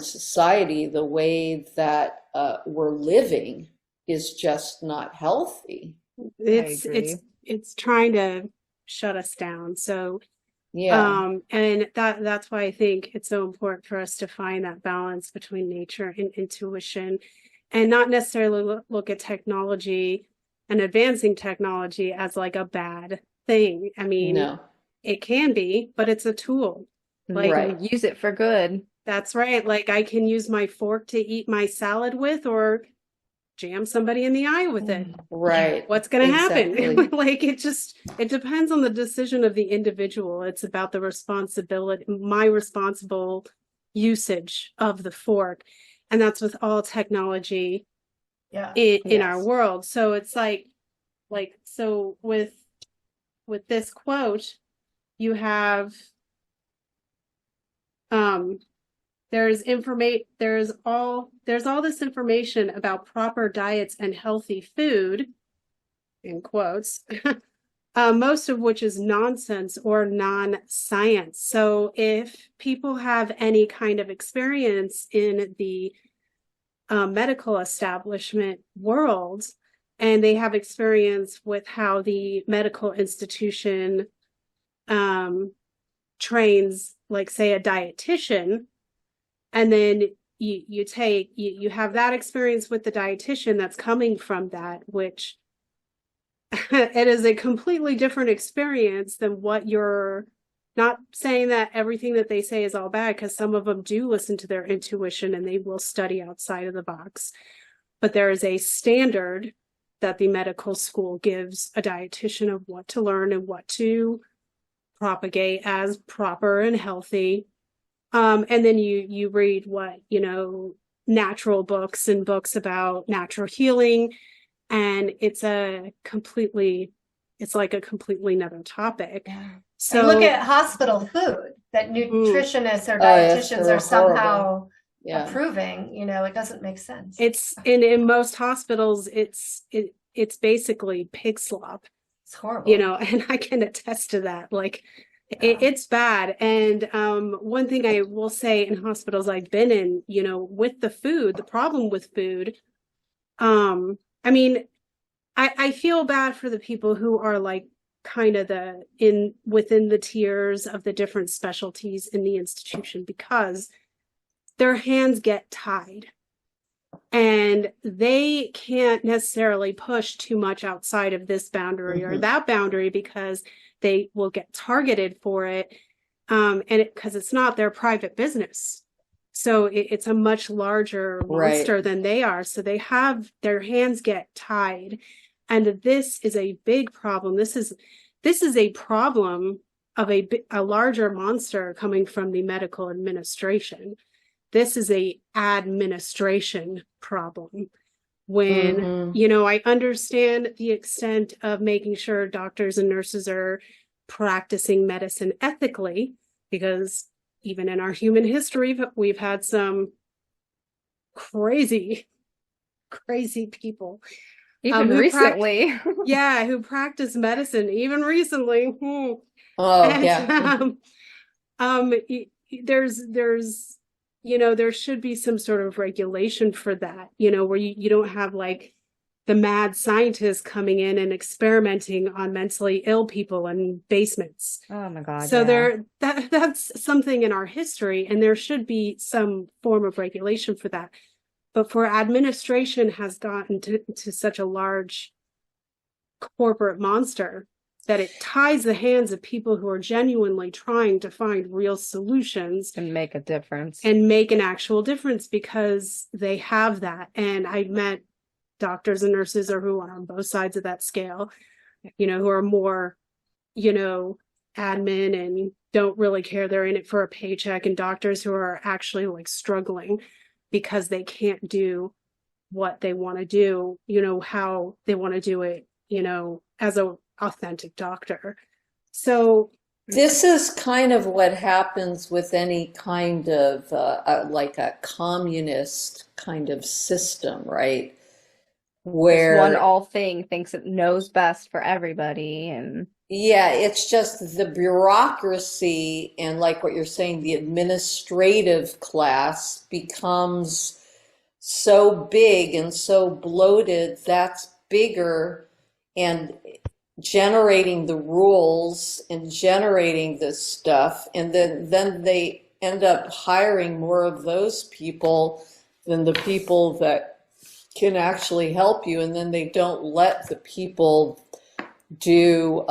society, the way that we're living is just not healthy. It's trying to shut us down. So Yeah. and that's why I think it's so important for us to find that balance between nature and intuition, and not necessarily look at technology and advancing technology as like a bad thing. I mean, No. it can be, but it's a tool. Like, Right. Use it for good. that's right. Like I can use my fork to eat my salad with or jam somebody in the eye with it. Right. What's going to happen? Exactly. Like it depends on the decision of the individual. It's about the responsibility, my responsible usage of the fork. And that's with all technology Yeah. in our Yes. world. So it's so with this quote, you have there's all this information about proper diets and healthy food, in quotes, most of which is nonsense or non-science. So if people have any kind of experience in the medical establishment world, and they have experience with how the medical institution trains, like say a dietitian, and then you have that experience with the dietitian that's coming from that, which it is a completely different experience than what you're not saying that everything that they say is all bad, because some of them do listen to their intuition and they will study outside of the box. But there is a standard that the medical school gives a dietitian of what to learn and what to propagate as proper and healthy. And then you read natural books and books about natural healing, and it's like a completely another topic. Yeah. So And look at hospital food that nutritionists or yes, dietitians they're are somehow horrible. Yeah. approving. It doesn't make sense. it's in most hospitals, it's basically pig slop, It's horrible. and I can attest to that. Like Yeah. it's bad. And one thing I will say in hospitals I've been in, with the food, the problem with food, I mean, I feel bad for the people who are like kind of within the tiers of the different specialties in the institution, because their hands get tied and they can't necessarily push too much outside of this boundary or that boundary, because they will get targeted for it. And because it's not their private business. So it's a much larger monster than they are. So they have their hands get tied. And this is a big problem. This is a problem of a larger monster coming from the medical administration. This is a administration problem. When, I understand the extent of making sure doctors and nurses are practicing medicine ethically, because even in our human history, we've had some crazy people. Even recently. Who practice medicine, even recently. Oh, and, there should be some sort of regulation for that, where you don't have like the mad scientists coming in and experimenting on mentally ill people in basements. Oh my God. So yeah. that's something in our history, and there should be some form of regulation for that. But for administration has gotten to such a large corporate monster that it ties the hands of people who are genuinely trying to find real solutions and make a difference and make an actual difference, because they have that. And I met doctors and nurses who are on both sides of that scale, who are more, admin and don't really care. They're in it for a paycheck, and doctors who are actually like struggling because they can't do what they want to do, how they want to do it, as a authentic doctor. So this is kind of what happens with any kind of like a communist kind of system, right? Where one all thing thinks it knows best for everybody. And yeah, it's just the bureaucracy and, like what you're saying, the administrative class becomes so big and so bloated, that's bigger, and generating the rules and generating this stuff, and then they end up hiring more of those people than the people that can actually help you, and then they don't let the people do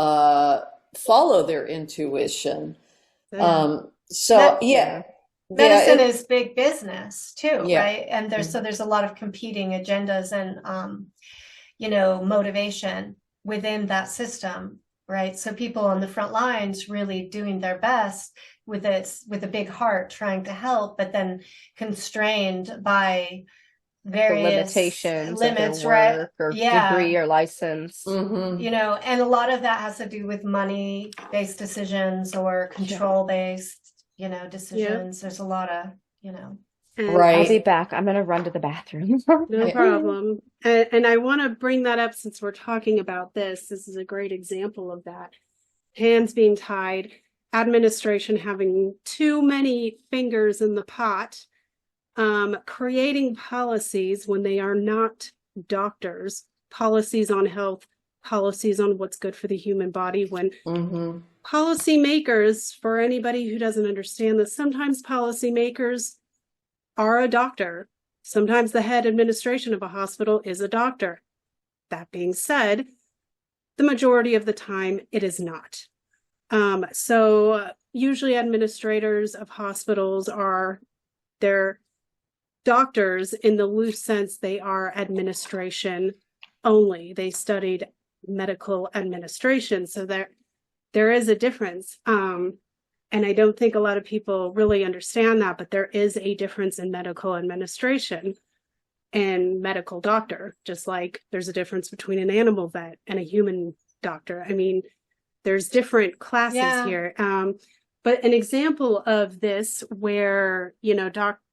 follow their intuition. So That- yeah, Medicine is big business too, Yeah. right? And there's a lot of competing agendas and motivation within that system, right? So people on the front lines really doing their best with a big heart trying to help, but then constrained by The various limitations of their limits, right? work or Yeah. degree or license. Mhm. And a lot of that has to do with money-based decisions or control-based, decisions. There's a lot of, And Right. I'll be back. I'm gonna run to the bathroom. No Yeah. problem. And I want to bring that up since we're talking about this. This is a great example of that. Hands being tied, administration having too many fingers in the pot, creating policies when they are not doctors, policies on health, policies on what's good for the human body. When Mhm. policymakers, for anybody who doesn't understand this, sometimes policymakers are a doctor. Sometimes the head administration of a hospital is a doctor. That being said, the majority of the time it is not. So usually administrators of hospitals they're doctors in the loose sense. They are administration only. They studied medical administration. So there is a difference. And I don't think a lot of people really understand that, but there is a difference in medical administration and medical doctor, just like there's a difference between an animal vet and a human doctor. I mean, there's different classes Yeah. here. But an example of this where,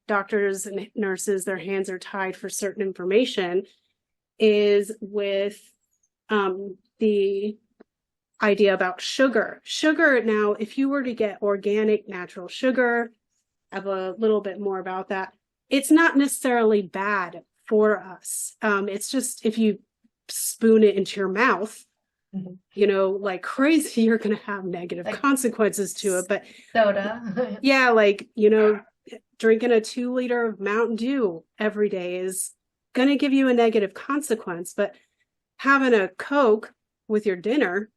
doctors and nurses, their hands are tied for certain information is with the idea about sugar. Sugar now, if you were to get organic natural sugar, I have a little bit more about that. It's not necessarily bad for us. It's just if you spoon it into your mouth, like crazy, you're going to have negative Like consequences to it. But soda. yeah, drinking a 2 liter of Mountain Dew every day is going to give you a negative consequence. But having a Coke with your dinner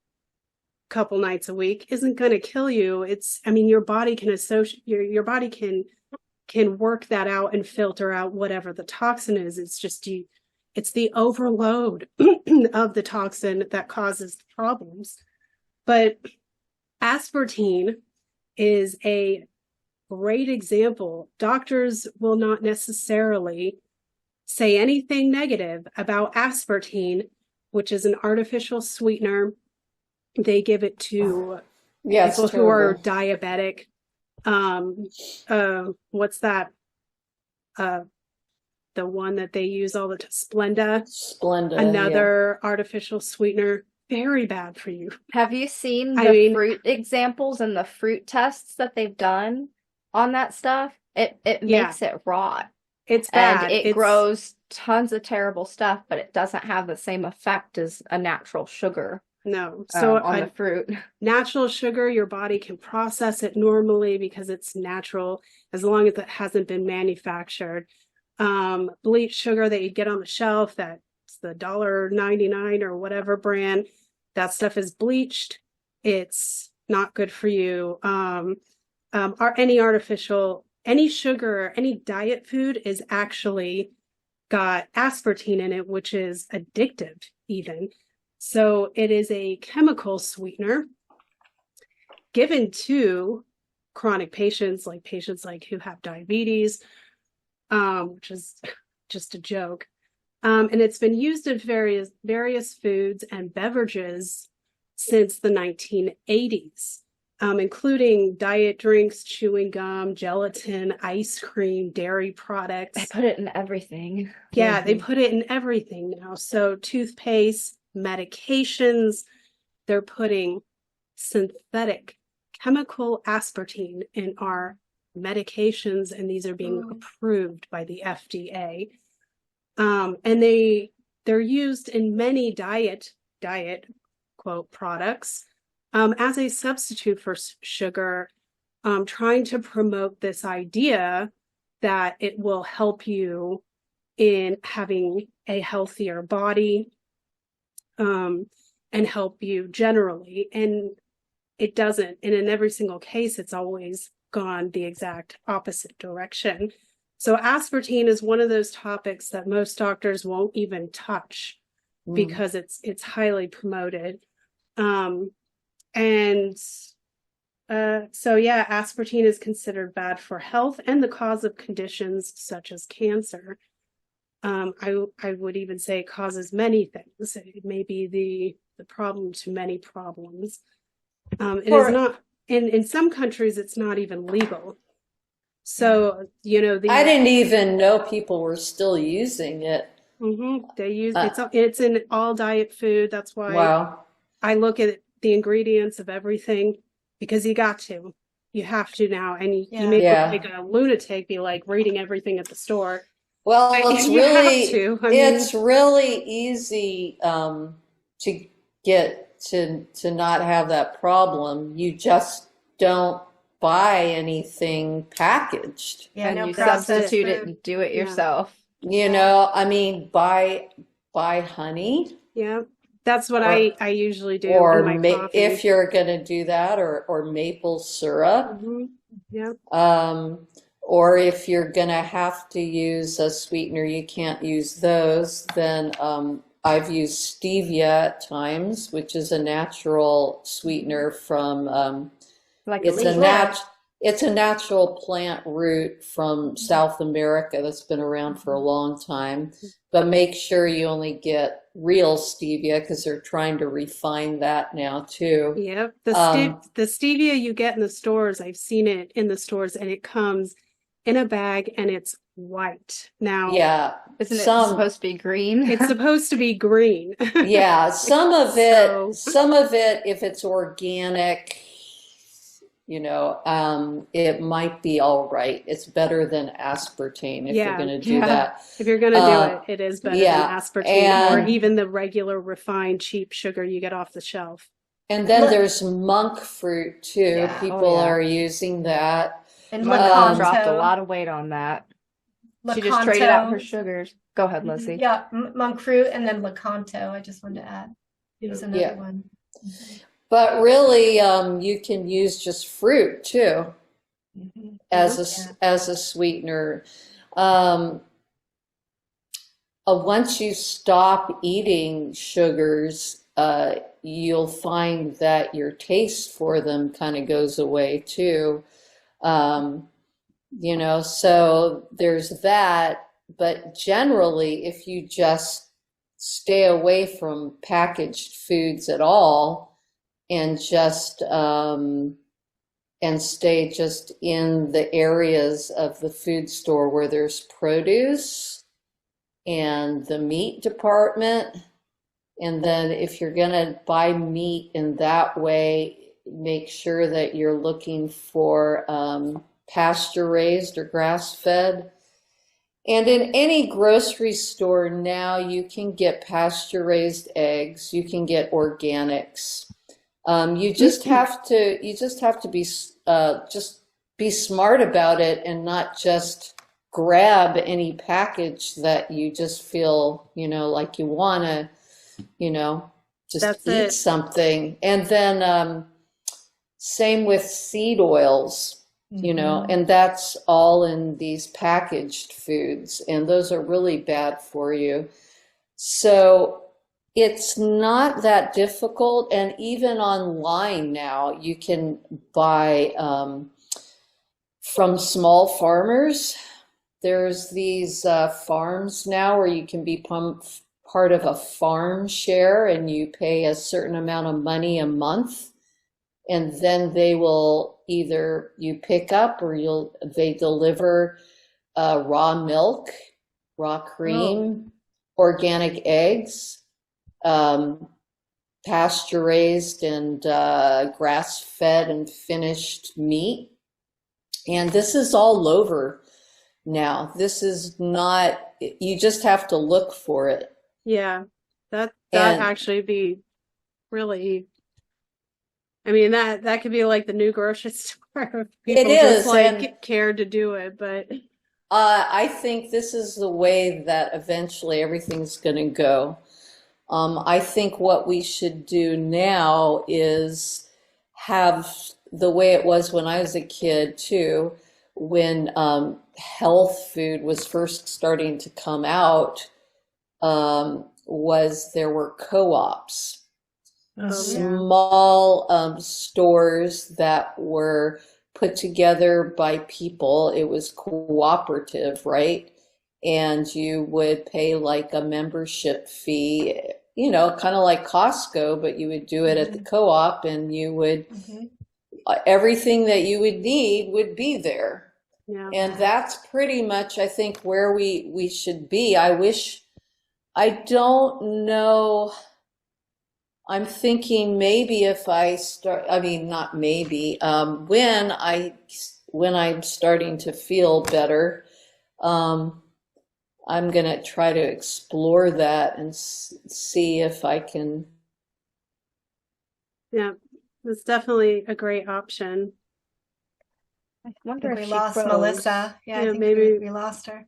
couple nights a week isn't going to kill you. Your body can your body can work that out and filter out whatever the toxin is. It's just it's the overload of the toxin that causes the problems. But aspartame is a great example. Doctors will not necessarily say anything negative about aspartame, which is an artificial sweetener. They give it to Yeah, it's people who are terrible. diabetic. What's that? The one that they use all the time, Splenda, Splenda. another artificial sweetener, very bad for you. Have you seen the fruit examples and the fruit tests that they've done on that stuff? It makes it rot. It's bad. And it grows tons of terrible stuff, but it doesn't have the same effect as a natural sugar. No. So on the fruit. Natural sugar, your body can process it normally because it's natural, as long as it hasn't been manufactured. Bleached sugar that you get on the shelf, that's the $1.99 or whatever brand, that stuff is bleached. It's not good for you. Any sugar, any diet food is actually got aspartame in it, which is addictive even. So it is a chemical sweetener given to chronic patients who have diabetes, which is just a joke. And it's been used in various foods and beverages since the 1980s, including diet drinks, chewing gum, gelatin, ice cream, dairy products. They put it in everything. Yeah, they put it in everything now. So toothpaste, medications, they're putting synthetic chemical aspartame in our medications, and these are being approved by the FDA. And they're used in many diet quote products as a substitute for sugar, trying to promote this idea that it will help you in having a healthier body. And and help you generally. And it doesn't. And in every single case, it's always gone the exact opposite direction. So aspartame is one of those topics that most doctors won't even touch because it's highly promoted. So yeah, aspartame is considered bad for health and the cause of conditions such as cancer. I would even say it causes many things. It may be the problem to many problems. It is not in some countries, it's not even legal. So, you know, I didn't even know people were still using it. They use it's in all diet food. That's why Wow. I look at the ingredients of everything, because you have to now, and you may look like a lunatic, be like reading everything at the store. Well, But it's you really have to. I mean, it's really easy to get to not have that problem. You just don't buy anything packaged. Yeah, And no you processed substitute it food. and do it Yeah. yourself. You know, I mean, buy honey, yeah, that's what Or- I usually do or in my coffee. if you're going to do that, or maple syrup. Yeah, Or if you're going to have to use a sweetener, you can't use those, then I've used stevia at times, which is a natural sweetener from Like it's a a leaf. it's a natural plant root from South America that's been around for a long time. But make sure you only get real stevia, because they're trying to refine that now too. yeah. Um, The stevia you get in the stores, I've seen it in the stores, and it comes in a bag and it's white. Now, Yeah, Isn't it some supposed to be green? it's supposed to be green. yeah, some of So- it, if it's organic, you know, it might be all right. It's better than aspartame if you're Yeah. going to do Yeah. that. If you're gonna do it is better yeah, than aspartame or and- even the regular refined cheap sugar you get off the shelf. And then Look- there's monk fruit too. Yeah. People Oh, yeah. are using that. And My mom Lakanto. dropped a lot of weight on that. She just traded out her sugars. Go ahead, Lizzie. Yeah, monk fruit and then Lakanto. I just wanted to add. It was another Yeah. one. But really, you can use just fruit too as a sweetener. Once you stop eating sugars, you'll find that your taste for them kind of goes away too. You know, so there's that. But generally, if you just stay away from packaged foods at all and just and stay just in the areas of the food store where there's produce and the meat department. And then if you're going to buy meat in that way, make sure that you're looking for pasture raised or grass fed. And in any grocery store now, you can get pasture raised eggs, you can get organics. You just have to be just be smart about it and not just grab any package that you just feel, you know, like you want to, you know, just That's eat it. something. And then same with seed oils, you know, and that's all in these packaged foods, and those are really bad for you. So it's not that difficult, and even online now you can buy from small farmers. There's these farms now where you can be part of a farm share, and you pay a certain amount of money a month, and then they will either you pick up or they deliver raw milk, raw cream, organic eggs, pasture raised and grass fed and finished meat. And this is all over now. This is not, you just have to look for it. Yeah, that And- actually be really. I mean, that could be like the new grocery store. If people is, just like and- cared to do it, but I think this is the way that eventually everything's going to go. I think what we should do now is have the way it was when I was a kid too, when health food was first starting to come out, was there were co-ops, Oh, small stores that were put together by people. It was cooperative, right? And you would pay like a membership fee, you know, kind of like Costco, but you would do it at the co-op, and you would, Mhm. everything that you would need would be there. Yeah. And that's pretty much, I think, where we should be. I don't know. I'm thinking maybe if I start, I mean, not maybe, when I'm starting to feel better, I'm gonna try to explore that and see if I can. Yeah, it's definitely a great option. I I wonder think if we she lost froze. Melissa. Yeah, I Yeah, think maybe. we lost her.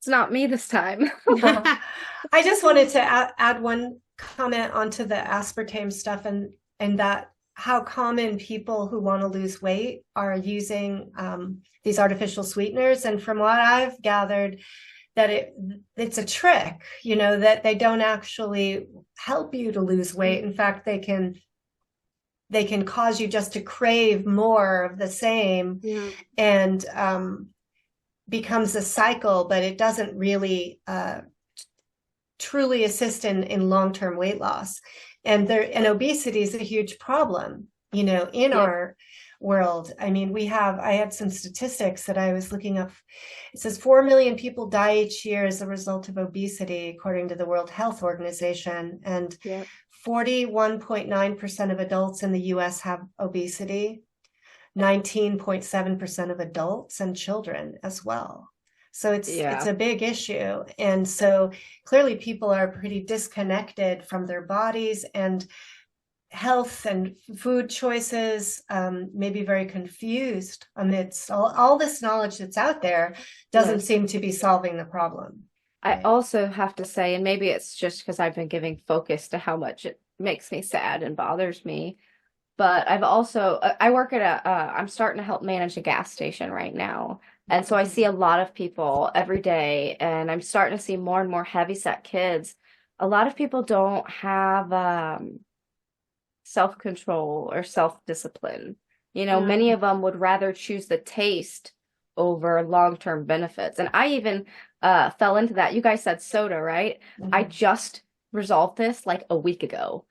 It's not me this time. I just wanted to add one comment onto the aspartame stuff, and that how common people who want to lose weight are using these artificial sweeteners. And from what I've gathered, that it's a trick, you know, that they don't actually help you to lose weight. In fact, they can cause you just to crave more of the same, Yeah. and becomes a cycle, but it doesn't really truly assist in long-term weight loss. And obesity is a huge problem, you know, in our world. I mean, I had some statistics that I was looking up. It says 4 million people die each year as a result of obesity, according to the World Health Organization. And 41.9% of adults in the US have obesity, 19.7% of adults and children as well. So it's a big issue. And so clearly people are pretty disconnected from their bodies and health and food choices, maybe very confused amidst all this knowledge that's out there. Doesn't seem to be solving the problem. I also have to say, and maybe it's just because I've been giving focus to how much it makes me sad and bothers me, but I've also, I work at I'm starting to help manage a gas station right now. And so I see a lot of people every day, and I'm starting to see more and more heavyset kids. A lot of people don't have self-control or self-discipline. You know, many of them would rather choose the taste over long-term benefits. And I even fell into that. You guys said soda, right? Mm-hmm. I just resolved this like a week ago.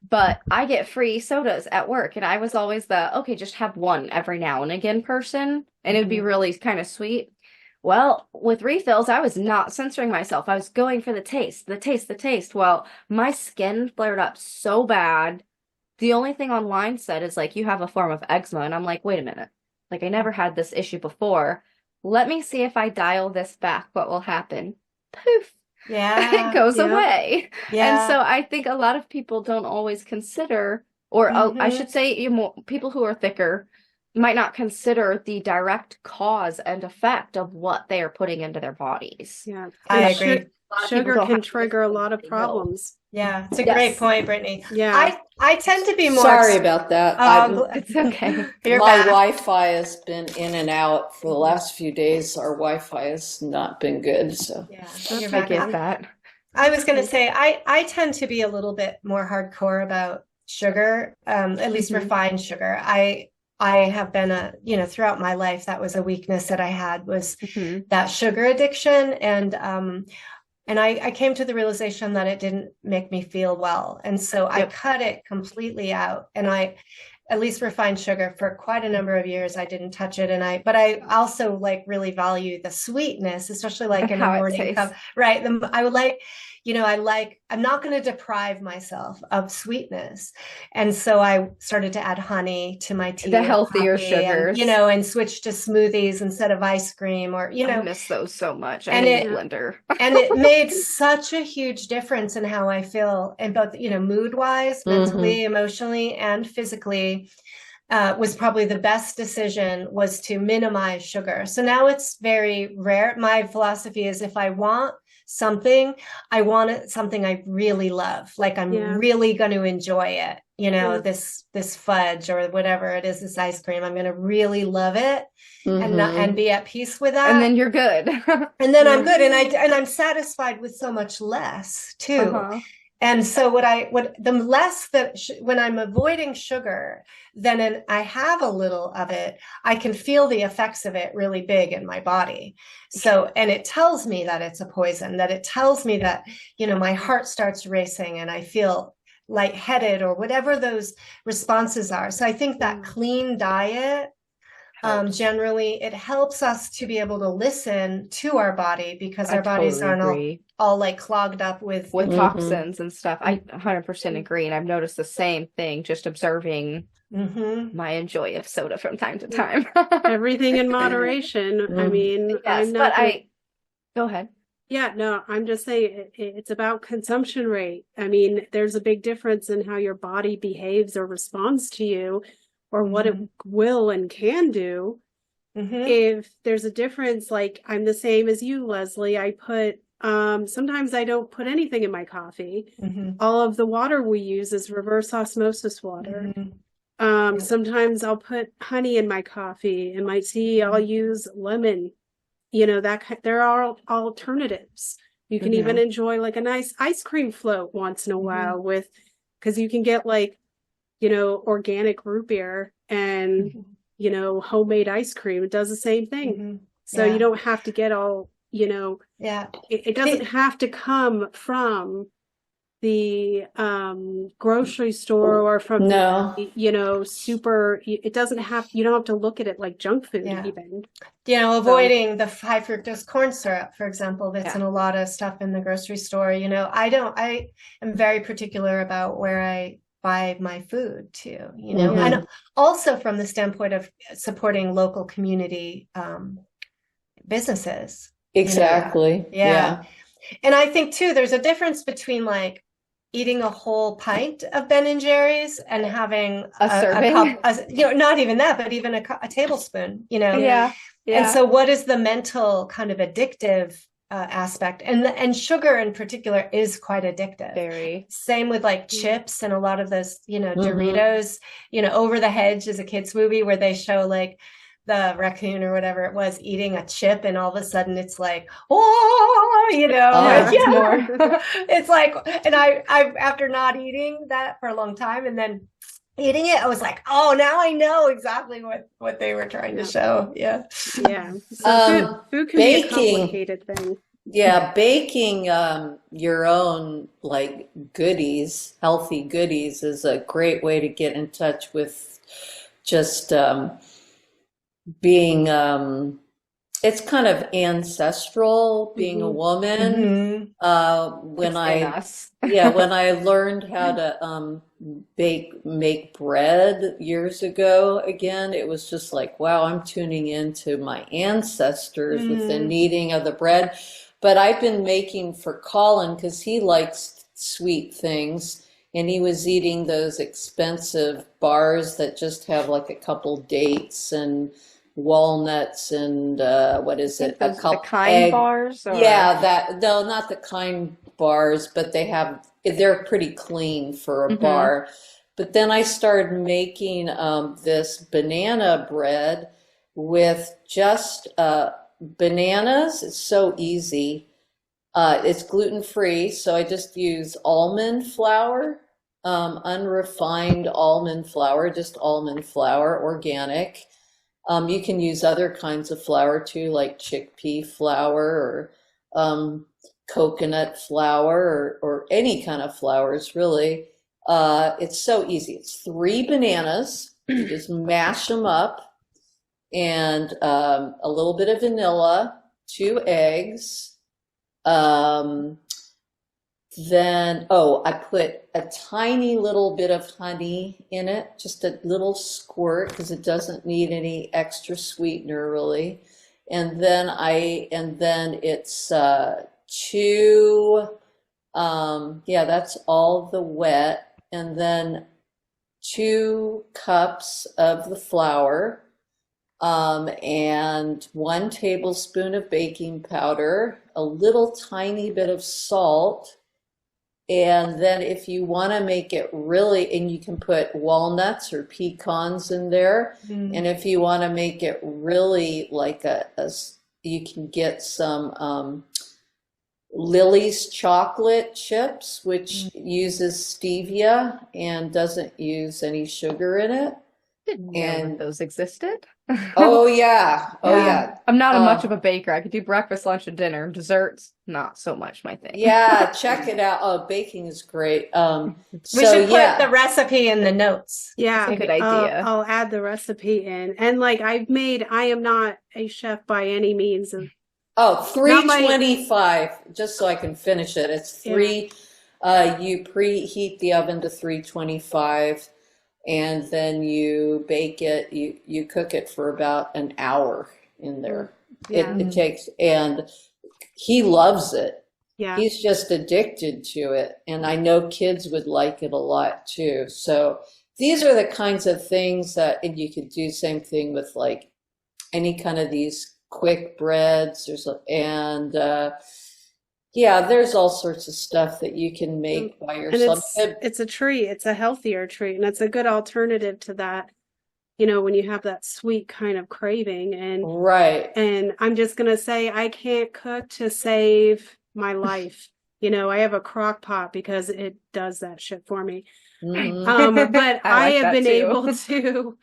But I get free sodas at work, and I was always okay, just have one every now and again person, and it would be really kind of sweet. Well, with refills, I was not censoring myself. I was going for the taste, the taste, the taste. Well, my skin flared up so bad. The only thing online said is like, you have a form of eczema. And I'm like, wait a minute. Like, I never had this issue before. Let me see if I dial this back, what will happen? Poof. Yeah. It goes away. Yeah. And so I think a lot of people don't always consider, or I should say, people who are thicker might not consider the direct cause and effect of what they are putting into their bodies. Yeah, I agree. Sugar can trigger a lot of problems. Yeah, it's a great point, Brittany. Yeah, I tend to be more. Sorry about that. It's okay. My Wi-Fi has been in and out for the last few days. Our Wi-Fi has not been good, so Yeah, I get that. I was going to say I tend to be a little bit more hardcore about sugar, at least refined sugar. I have been throughout my life, that was a weakness that I had, was that sugar addiction. And I came to the realization that it didn't make me feel well. And so I cut it completely out. And at least refined sugar, for quite a number of years, I didn't touch it. But I also really value the sweetness, especially like in the morning cup. Right. I would like, I'm not going to deprive myself of sweetness. And so I started to add honey to my tea. The healthier sugars. And switch to smoothies instead of ice cream, or, I miss those so much. And I need a blender. And it made such a huge difference in how I feel, and both, mood wise, mentally, emotionally, and physically. Was probably the best decision, was to minimize sugar. So now it's very rare. My philosophy is, if I want something, I want it something I really love. Like I'm Yeah. really going to enjoy it. You know, Yeah. this fudge or whatever it is, this ice cream. I'm going to really love it and Mhm. be at peace with And that. then you're good. And then I'm Yeah. good, and I'm satisfied with so much less too. Uh-huh. And so what the less that when I'm avoiding sugar, then I have a little of it, I can feel the effects of it really big in my body. So, and it tells me that it's a poison, that it tells me that, you know, my heart starts racing and I feel lightheaded or whatever those responses are. So I think that clean diet, Helps. generally it helps us to be able to listen to our body because I our bodies totally aren't agree. all like clogged up with With Mhm. toxins and stuff. I 100% agree. And I've noticed the same thing just observing Mhm. my enjoy of soda from time to time. Everything in moderation. I Mhm. mean, Yes, I'm but not gonna, go ahead. yeah, no, I'm just saying it's about consumption rate. I mean, there's a big difference in how your body behaves or responds to you or what it will and can do. Mhm. If there's a difference, like I'm the same as you, Leslie, I put, sometimes I don't put anything in my coffee. Mhm. All of the water we use is reverse osmosis water. Mhm. Yeah. Sometimes I'll put honey in my coffee. In my tea, I'll use lemon. You know, there are alternatives. You can even enjoy like a nice ice cream float once in a while with, because you can get like, you know, organic root beer and, you know, homemade ice cream. It does the same thing. Mhm. So Yeah. you don't have to get all, you know, Yeah. it doesn't have to come from the grocery store or from No. the, you know, super, it doesn't have, you don't have to look at it like junk food Yeah. even. You know, So, avoiding the high fructose corn syrup, for example, that's Yeah. in a lot of stuff in the grocery store. You know, I am very particular about where I buy my food too, you know, Mhm. and also from the standpoint of supporting local community businesses. You know, Exactly. yeah. Yeah. And I think too, there's a difference between like eating a whole pint of Ben and Jerry's and having A a serving. cup, you know, not even that, but even a tablespoon, you know. Yeah. And Yeah. so what is the mental kind of addictive aspect? And sugar in particular is quite addictive. Very. Same with like chips and a lot of those, you know, Mhm. Doritos, you know, Over the Hedge is a kid's movie where they show like the raccoon or whatever it was eating a chip and all of a sudden it's like, oh, you know, Oh. yeah. More. It's like, and I after not eating that for a long time and then eating it, I was like, oh, now I know exactly what they were trying to show. Yeah. yeah. So food can be a Baking. complicated thing. Yeah, baking your own like goodies, healthy goodies, is a great way to get in touch with just being it's kind of ancestral being a woman. When It's in I us. when I learned how to make bread years ago again, it was just like, wow, I'm tuning into my ancestors with the kneading of the bread. But I've been making for Colin because he likes sweet things, and he was eating those expensive bars that just have like a couple dates and walnuts and what is it? A The cup kind egg. bars or Yeah, that no, not the kind bars, but they're pretty clean for a bar. But then I started making this banana bread with just bananas. It's so easy. It's gluten-free, so I just use almond flour, unrefined almond flour, just almond flour, organic. You can use other kinds of flour too, like chickpea flour or coconut flour or any kind of flours, really. It's so easy. It's 3 bananas. You just mash them up, and a little bit of vanilla, 2 eggs. Then, I put a tiny little bit of honey in it, just a little squirt, because it doesn't need any extra sweetener really. And then it's 2, that's all the wet, and then 2 cups of the flour. and 1 tablespoon of baking powder, a little tiny bit of salt. And then if you want to make it really, and you can put walnuts or pecans in there. And if you want to make it really like you can get some Lily's chocolate chips, which uses stevia and doesn't use any sugar in it. Didn't know And those existed. oh yeah, oh yeah. I'm not much of Um, a baker. I could do breakfast, lunch, and dinner. Desserts, not so much my thing. yeah, check it out. Oh, baking is great. We So should put yeah. the recipe in the notes. Yeah, That's a good idea. I'll add the recipe in. And like I am not a chef by any means of Oh, not my 325, just so I can finish it. It's yeah. you preheat the oven to 325 and then you bake it. You cook it for about an hour in there. Yeah. It takes, and he loves it. Yeah. He's just addicted to it. And I know kids would like it a lot too. So these are the kinds of things that, and you could do same thing with like any kind of these quick breads and yeah, there's all sorts of stuff that you can make by And yourself. it's a treat. It's a healthier treat, and it's a good alternative to that, when you have that sweet kind of craving. Right. And I'm just gonna say I can't cook to save my life. I have a crock pot because it does that shit for me. Mhm. But I I like have that been too. able to,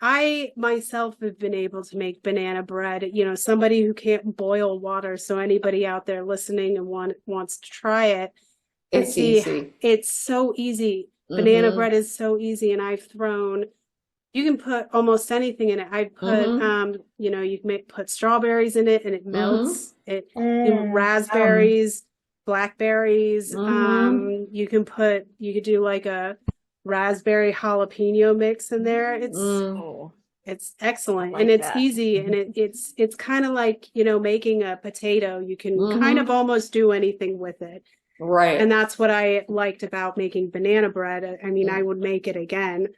I myself have been able to make banana bread, somebody who can't boil water. So anybody out there listening and wants to try it and It's see, easy. it's so easy. Banana Mhm. bread is so easy. And you can put almost anything in it. I put, Mhm. you can put strawberries in it and it Mhm. melts. Yum. Raspberries, blackberries. Mhm. You could do like a raspberry jalapeno mix in there. Mm. Oh, It's excellent I and like it's that. easy and it's kind of like, making a potato. You can kind of Mhm. almost do anything with it. And Right. that's what I liked about making banana bread. I mean, I would make it again.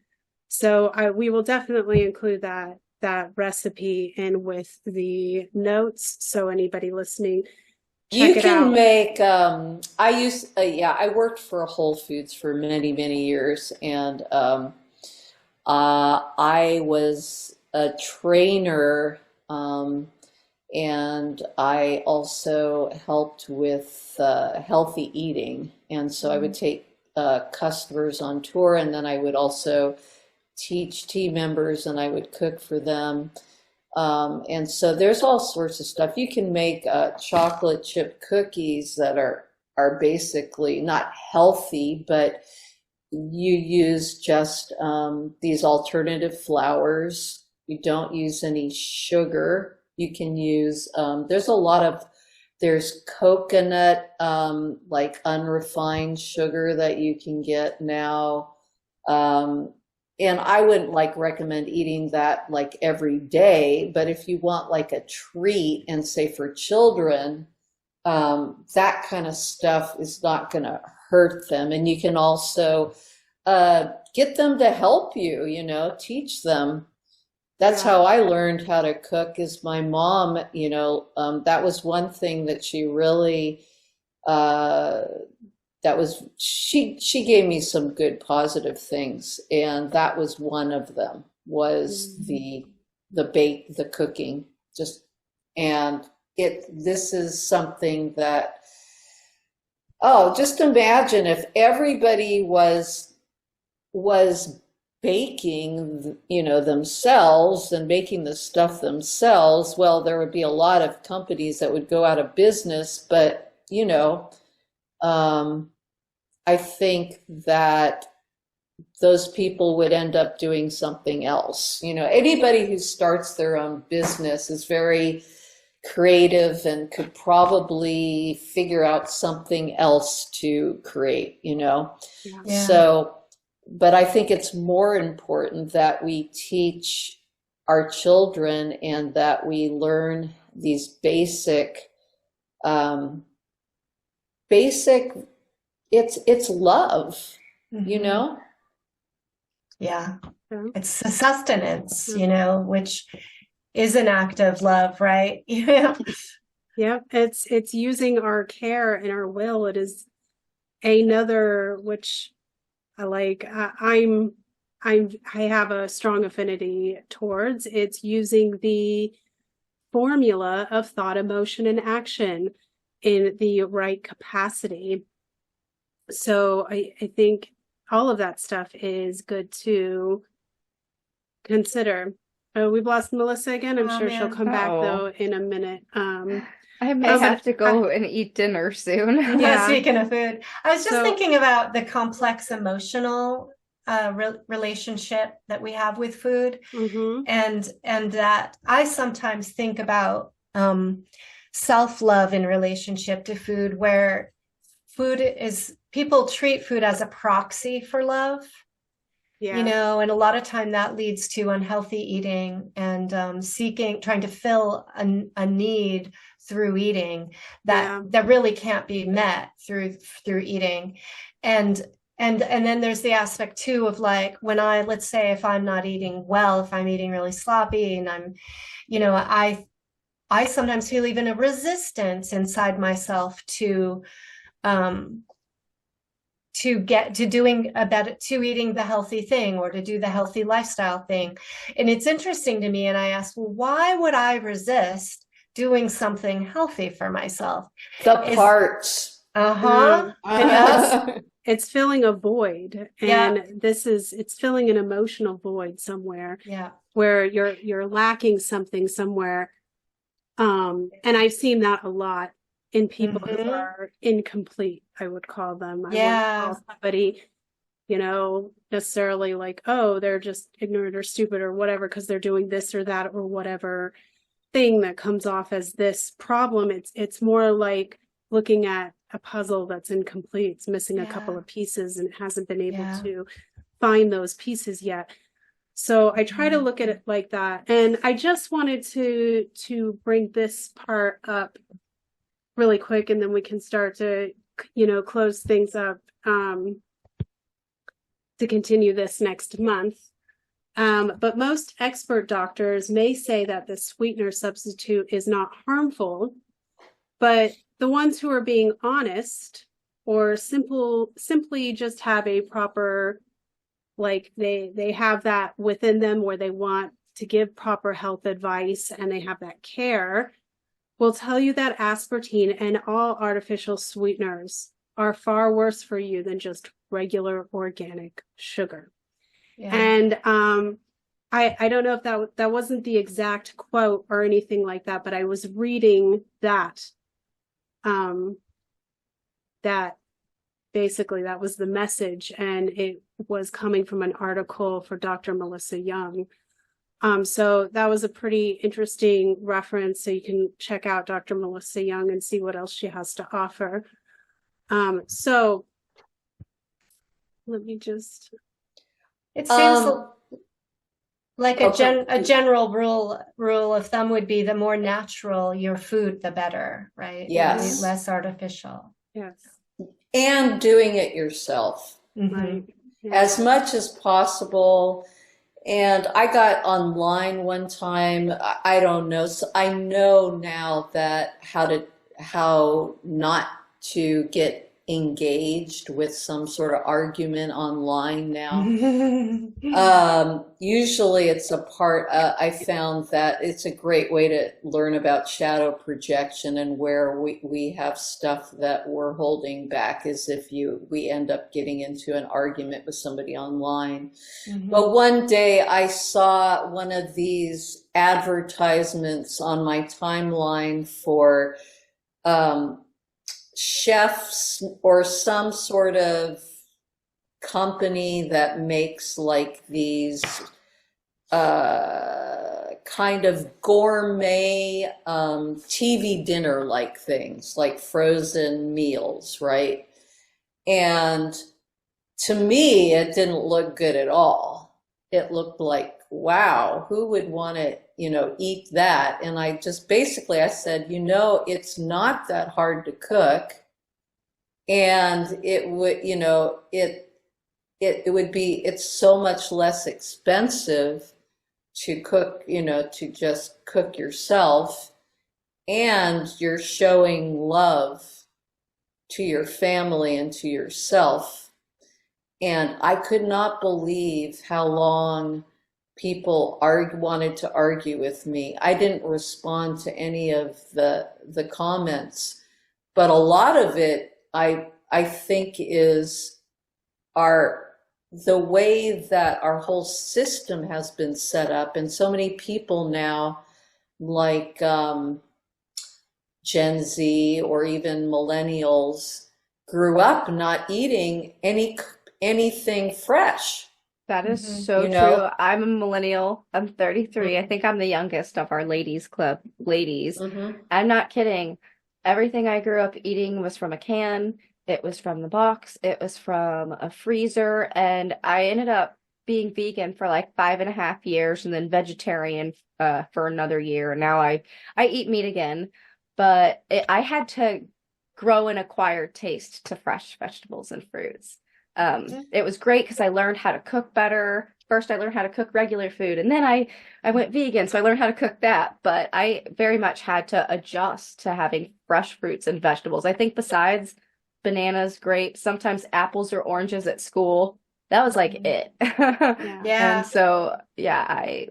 So we will definitely include that recipe in with the notes. So anybody listening, You check it can out. make, I worked for Whole Foods for many, many years, and I was a trainer, and I also helped with healthy eating. And so I would take customers on tour, and then I would also teach team members, and I would cook for them. And so there's all sorts of stuff. You can make chocolate chip cookies that are basically not healthy, but you use just these alternative flours. You don't use any sugar. You can use, there's coconut, like unrefined sugar that you can get now. And I wouldn't like recommend eating that like every day, but if you want like a treat and say for children, that kind of stuff is not going to hurt them. And you can also get them to help you, teach them. That's Yeah. how I learned how to cook is my mom, that was one thing that she really, she gave me some good positive things. And that was one of them was the cooking and this is something that, just imagine if everybody was baking, themselves and making the stuff themselves, well, there would be a lot of companies that would go out of business. But, I think that those people would end up doing something else. Anybody who starts their own business is very creative and could probably figure out something else to create, Yeah. Yeah. So, but I think it's more important that we teach our children and that we learn these basic, it's love, Yeah. Yeah. It's a sustenance, Yeah. which is an act of love, right? Yeah. Yeah, it's using our care and our will. It is another which I like. I have a strong affinity towards. It's using the formula of thought, emotion, and action in the right capacity. So I think all of that stuff is good to consider. Oh, we've lost Melissa again. I'm Oh, sure she'll man. come back Oh, though in a minute. I may Oh, have but to go and eat dinner soon. Yeah, Yeah. speaking of food, I was just So- thinking about the complex emotional relationship that we have with food, mhm. and that I sometimes think about self-love in relationship to food, where food is people treat food as a proxy for love. Yeah. You know, and a lot of time that leads to unhealthy eating and trying to fill a need through eating Yeah. that really can't be met through eating. And then there's the aspect too of like, when let's say if I'm not eating well, if I'm eating really sloppy, and I'm, you know, I sometimes feel even a resistance inside myself to get to doing a better, to eating the healthy thing, or to do the healthy lifestyle thing. And it's interesting to me, and I asked, well, why would I resist doing something healthy for myself? The Is- parts. Uh-huh. And it's filling a void, Yeah. and it's filling an emotional void somewhere Yeah. where you're lacking something somewhere. And I've seen that a lot in people who Mhm. are incomplete, I would call them. I Yeah. wouldn't call somebody, necessarily like, oh, they're just ignorant or stupid or whatever because they're doing this or that or whatever thing that comes off as this problem. It's more like looking at a puzzle that's incomplete. It's missing a couple Yeah. of pieces and hasn't been able Yeah. to find those pieces yet. So I try to look at it like that. And I just wanted to bring this part up really quick, and then we can start to, close things up to continue this next month. But most expert doctors may say that the sweetener substitute is not harmful, but the ones who are being honest or simply just have a proper, like they have that within them where they want to give proper health advice and they have that care, will tell you that aspartame and all artificial sweeteners are far worse for you than just regular organic sugar. Yeah. And I don't know if that wasn't the exact quote or anything like that, but I was reading that that basically that was the message, and it was coming from an article for Dr. Melissa Young. So that was a pretty interesting reference. So you can check out Dr. Melissa Young and see what else she has to offer. So let me just. It seems Um, like okay. a general rule of thumb would be the more natural your food, the better, right? Yes. Less artificial. Yes. And doing it yourself Mhm. Right. Yeah. as much as possible. And I got online one time, I don't know, so I know now that how not to get engaged with some sort of argument online now. Usually it's a part, I found that it's a great way to learn about shadow projection, and where we have stuff that we're holding back is if we end up getting into an argument with somebody online. Mhm. But one day I saw one of these advertisements on my timeline for chefs or some sort of company that makes like these kind of gourmet TV dinner like things, like frozen meals, right? And to me, it didn't look good at all. It looked like, wow, who would want to, eat that? And I just basically, I said, it's not that hard to cook. And it would, it's so much less expensive to cook, to just cook yourself, and you're showing love to your family and to yourself. And I could not believe how long people wanted to argue with me. I didn't respond to any of the comments, but a lot of it I think is the way that our whole system has been set up, and so many people now, like Gen Z or even millennials, grew up not eating anything fresh. That is Mhm. so You true. know? I'm a millennial. I'm 33. I think I'm the youngest of our ladies club ladies. Mhm. I'm not kidding. Everything I grew up eating was from a can. It was from the box. It was from a freezer. And I ended up being vegan for like 5.5 years and then vegetarian for another year. And now I eat meat again. But I had to grow an acquired taste to fresh vegetables and fruits. It was great because I learned how to cook better. First, I learned how to cook regular food, and then I went vegan, so I learned how to cook that. But I very much had to adjust to having fresh fruits and vegetables. I think besides bananas, grapes, sometimes apples or oranges at school, that was like it. Yeah. Yeah. And so, yeah, I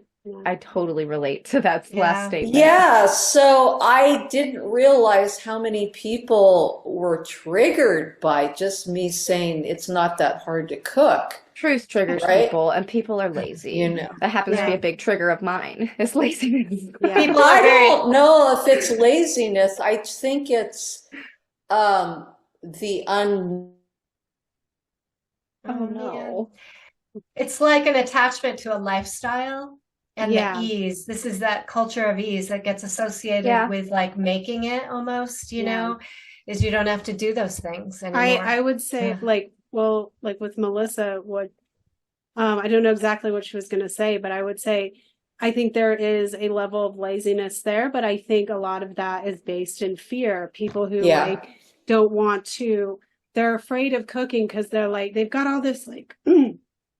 totally relate to that last Yeah. statement. Yeah, so I didn't realize how many people were triggered by just me saying it's not that hard to cook, Truth triggers right? people, and people are lazy. That happens to be Yeah. a big trigger of mine, is laziness. Yeah. People I are very, don't know if it's laziness. I think it's the Oh man. no. It's like an attachment to a lifestyle and Yeah. the ease. This is that culture of ease that gets associated Yeah. with like making it almost, you Yeah. know, is you don't have to do those things anymore. I would say Yeah. like with Melissa, what I don't know exactly what she was going to say, but I would say I think there is a level of laziness there, but I think a lot of that is based in fear. People who Yeah. like don't want to, they're afraid of cooking because they're like they've got all this like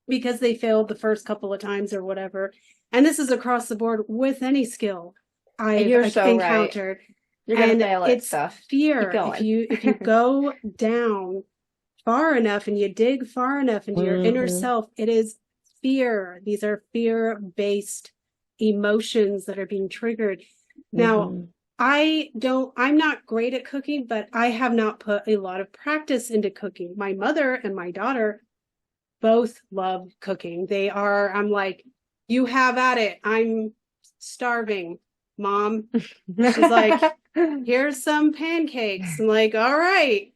because they failed the first couple of times or whatever. And this is across the board with any skill You're I've so right. encountered. You're gonna And fail at it's stuff. fear. Keep going. If you go down far enough and you dig far enough into your inner Mhm. self, it is fear. These are fear-based emotions that are being triggered. Now, Mhm. I'm not great at cooking, but I have not put a lot of practice into cooking. My mother and my daughter both love cooking. I'm like, you have at it. I'm starving, Mom. She's like, here's some pancakes. I'm like, all right.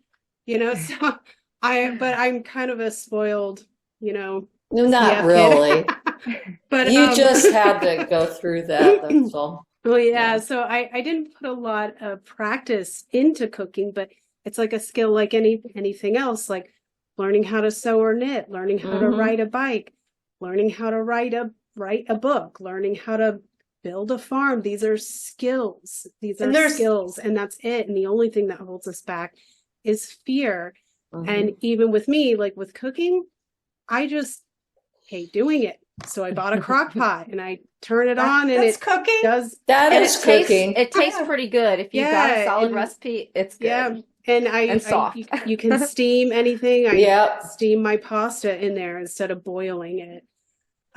So but I'm kind of a spoiled, Not CF really. kid. But You just had to go through that, that's all. well, yeah. Yeah. So I didn't put a lot of practice into cooking, but it's like a skill like anything else, like learning how to sew or knit, learning how to Mhm. ride a bike, learning how to write a book, learning how to build a farm. These are skills. These And are there's- skills, and that's it. And the only thing that holds us back is fear. Mhm. And even with me, like with cooking, I just hate doing it. So I bought a crock pot and I turn it on and That's it cooking. does. That And is cooking. it tastes Yeah. pretty good. If you've got a Yeah, solid and- recipe, it's good. Yeah. And And soft. you can steam anything. I Yep. steam my pasta in there instead of boiling it.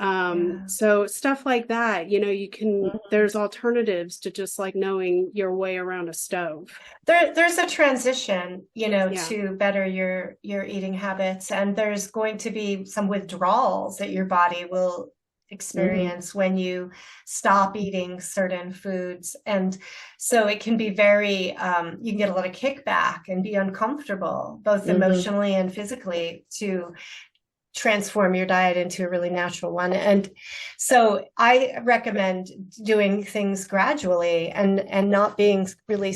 Yeah. So stuff like that, you can, Mhm. there's alternatives to just like knowing your way around a stove. There's a transition, Yeah. to better your eating habits, and there's going to be some withdrawals that your body will experience when you stop eating certain foods. And so it can be very, you can get a lot of kickback and be uncomfortable, both Mhm. emotionally and physically, to transform your diet into a really natural one. And so I recommend doing things gradually and not being really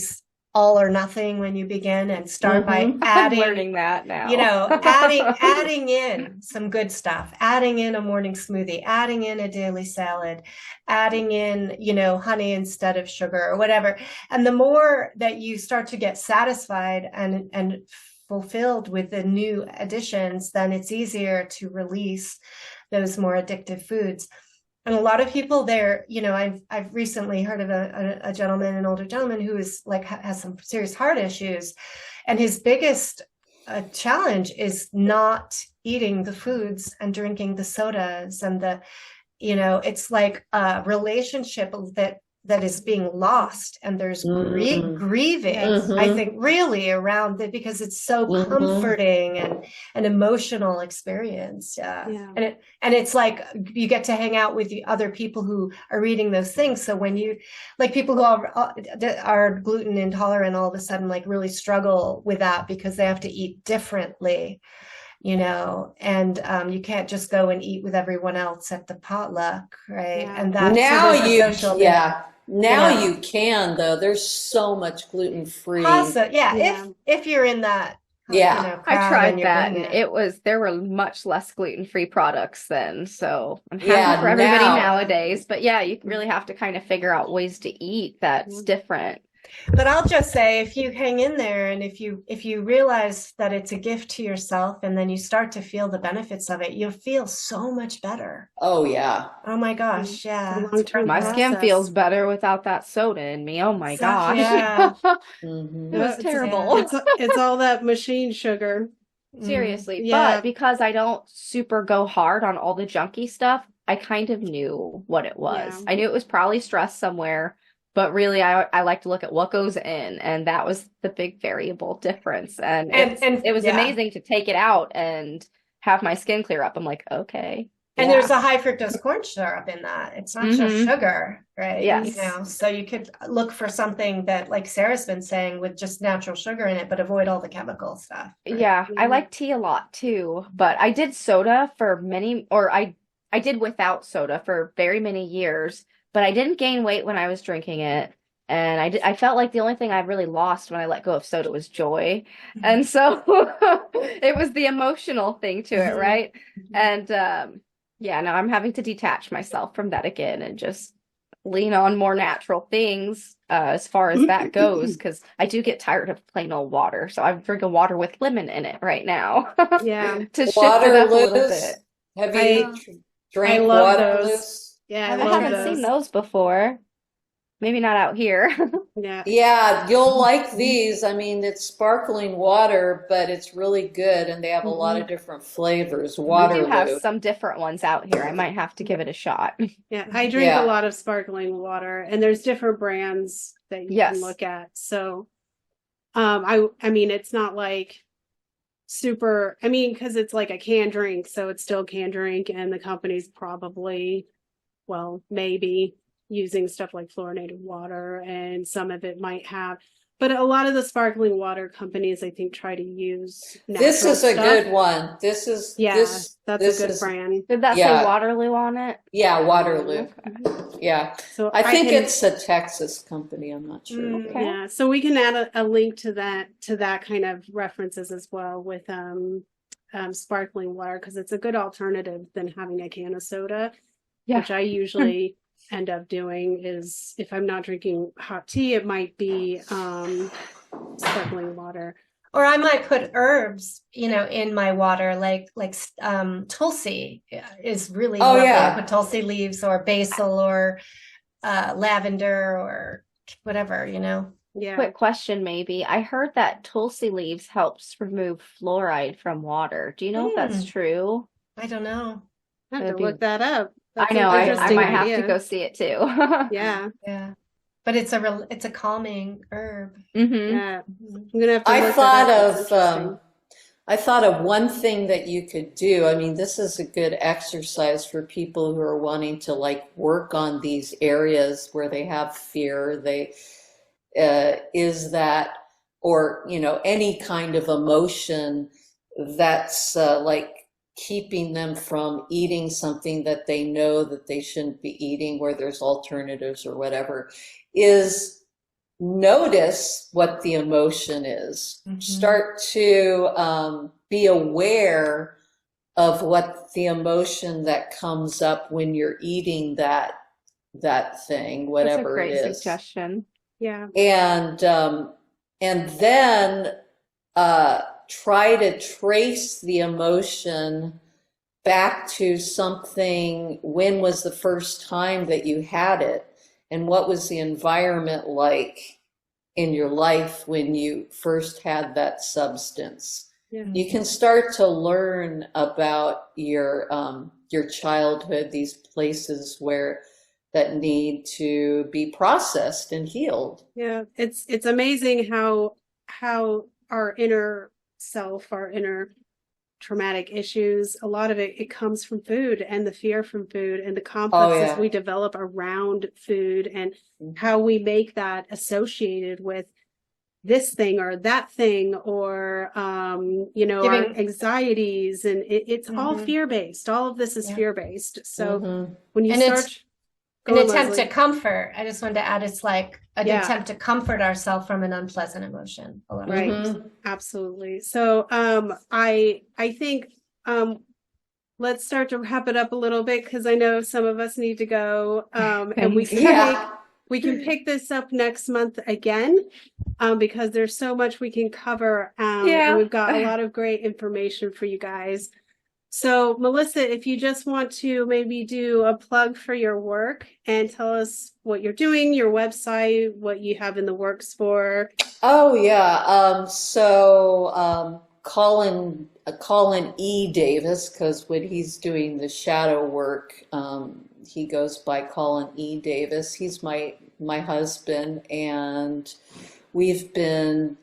all or nothing when you begin, and start by Mhm. I'm adding, learning that now. adding in some good stuff, adding in a morning smoothie, adding in a daily salad, adding in, honey instead of sugar or whatever. And the more that you start to get satisfied and fulfilled with the new additions, then it's easier to release those more addictive foods. And a lot of people there, you know, I've recently heard of a gentleman, an older gentleman who is like has some serious heart issues, and his biggest challenge is not eating the foods and drinking the sodas and the, you know, it's like a relationship that is being lost, and there's grieving, I think, really around it, because it's so comforting and an emotional experience. Yeah. And it's like you get to hang out with the other people who are reading those things. So when you, like, people who are gluten intolerant all of a sudden like really struggle with that because they have to eat differently, you know, and you can't just go and eat with everyone else at the potluck, right? Yeah. And that's Now so there's a you, social yeah. Now Yeah. you can, though. There's so much gluten-free. Awesome. Yeah, Yeah. if you're in that Yeah. you know, I crowd tried and you're that, doing and it. there were much less gluten-free products then. So I'm happy Yeah, for everybody now. nowadays. But yeah, you really have to kind of figure out ways to eat that's different. But I'll just say, if you hang in there and if you realize that it's a gift to yourself, and then you start to feel the benefits of it, you'll feel so much better. Oh, yeah. Oh my gosh, yeah. It's a long-term My skin process. feels better without that soda in me. Oh my gosh. Yeah. Mhm. It was It's- terrible. It's all that machine sugar. Seriously. Yeah. But because I don't super go hard on all the junky stuff, I kind of knew what it was. Yeah. I knew it was probably stress somewhere, but really I like to look at what goes in, and that was the big variable difference. And it was yeah. amazing to take it out and have my skin clear up. I'm like, okay. And yeah. there's a high fructose corn syrup in that. It's not just sugar, right? Yes. You know, so you could look for something that, like Sarah's been saying, with just natural sugar in it, but avoid all the chemical stuff. Right? Yeah, I Mhm. like tea a lot too, but I did soda for I did without soda for very many years, but I didn't gain weight when I was drinking it. And I felt like the only thing I really lost when I let go of soda was joy. And so it was the emotional thing to it, right? And yeah, now I'm having to detach myself from that again and just lean on more natural things as far as that goes, because I do get tired of plain old water. So I'm drinking water with lemon in it right now. Yeah. To shift it up a little Waterloos. bit. Have I- you drank I love Waterloos? Yeah, I I love haven't seen those before. Maybe not out here. Yeah. Yeah, you'll like these. I mean, it's sparkling water, but it's really good, and they have a lot of different flavors. We do have Waterloo. some different ones out here. I might have to give it a shot. Yeah, I drink Yeah. a lot of sparkling water, and there's different brands that you Yes. can look at. So, I mean, it's not like super. I mean, because it's like a canned drink, so it's still canned drink, and the company's probably, well, maybe using stuff like fluorinated water, and some of it might have. But a lot of the sparkling water companies, I think, try to use This natural is a stuff. good one. This is Yeah, this that's this a good is brand. Did that Yeah. say Waterloo on it? yeah, Waterloo. Okay. Yeah. So I think can- it's a Texas company. I'm not sure. Okay. Yeah, so we can add a link to that kind of references as well with sparkling water, because it's a good alternative than having a can of soda, Yeah. which I usually end up doing. Is if I'm not drinking hot tea, it might be sparkling water. Or I might put herbs, you know, in my water, like tulsi is really Oh, lovely. yeah. I put tulsi leaves or basil or lavender or whatever, you know. Yeah, Quick question, maybe. I heard that tulsi leaves helps remove fluoride from water. Do you know if that's true? I don't know. I have It'd to be- look that up. That's I know. an I interesting might have idea. to go see it too. Yeah, Yeah. But it's a calming herb. hmm yeah. I'm gonna have to. I look thought that up. That's of interesting. I thought of one thing that you could do. I mean, this is a good exercise for people who are wanting to like work on these areas where they have fear. Is that, or you know, any kind of emotion that's like keeping them from eating something that they know that they shouldn't be eating, where there's alternatives or whatever, is notice what the emotion is. Start to be aware of what the emotion that comes up when you're eating that thing, That's a whatever great it is. suggestion. Yeah, And then try to trace the emotion back to something, when was the first time that you had it? And what was the environment like in your life when you first had that substance? Yeah. You can start to learn about your childhood, these places where that need to be processed and healed. Yeah, it's amazing how our inner self, our inner traumatic issues, a lot of it comes from food and the fear from food and the complexes yeah. we develop around food and how we make that associated with this thing or that thing or our anxieties, and it's all fear-based. All of this is fear-based. So when you And start it's an attempt Leslie. to comfort. I just wanted to add, it's like an attempt to comfort ourselves from an unpleasant emotion. Right. Absolutely. So I think let's start to wrap it up a little bit, because I know some of us need to go. And we can pick this up next month again, because there's so much we can cover. And we've got a lot of great information for you guys. So, Melissa, if you just want to maybe do a plug for your work and tell us what you're doing, your website, what you have in the works for. Oh, yeah. Colin E. Davis, because when he's doing the shadow work, he goes by Colin E. Davis. He's my husband, and we've been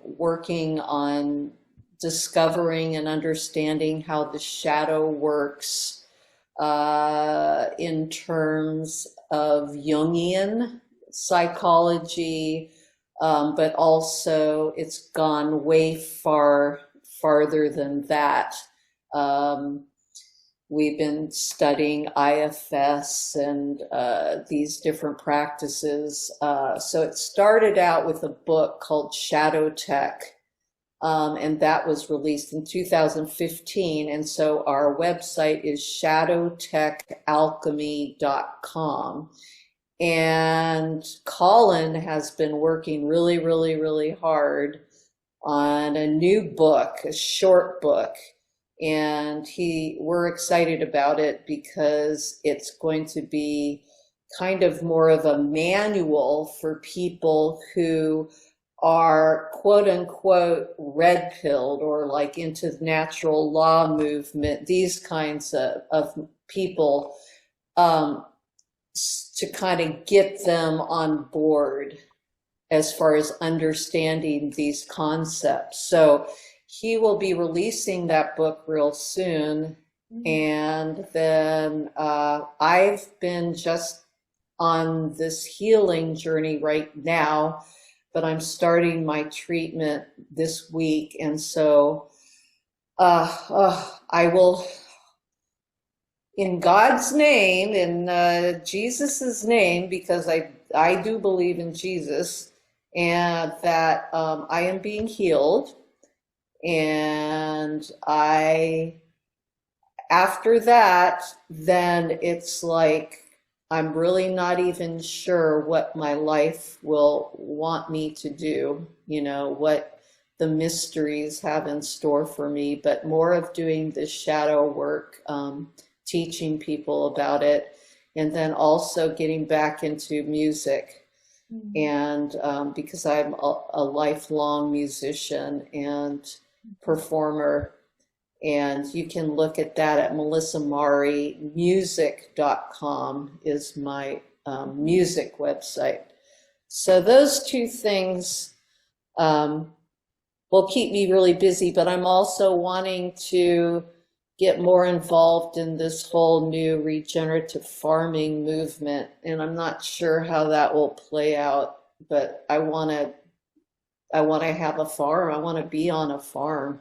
working on discovering and understanding how the shadow works in terms of Jungian psychology, but also it's gone way farther than that. We've been studying IFS and these different practices. So it started out with a book called Shadow Tech. And that was released in 2015. And so our website is shadowtechalchemy.com. And Colin has been working really, really, really hard on a new book, a short book. And we're excited about it because it's going to be kind of more of a manual for people who are quote unquote red pilled or like into the natural law movement, these kinds of people, to kind of get them on board as far as understanding these concepts. So he will be releasing that book real soon. And then I've been just on this healing journey right now, but I'm starting my treatment this week. And so I will, in God's name, in Jesus's name, because I do believe in Jesus, and that I am being healed. And after that, then it's like, I'm really not even sure what my life will want me to do, what the mysteries have in store for me, but more of doing this shadow work, teaching people about it, and then also getting back into music. And because I'm a lifelong musician and performer. And you can look at that at melissamarimusic.com is my music website. So those two things will keep me really busy, but I'm also wanting to get more involved in this whole new regenerative farming movement. And I'm not sure how that will play out, but I want to have a farm. I want to be on a farm.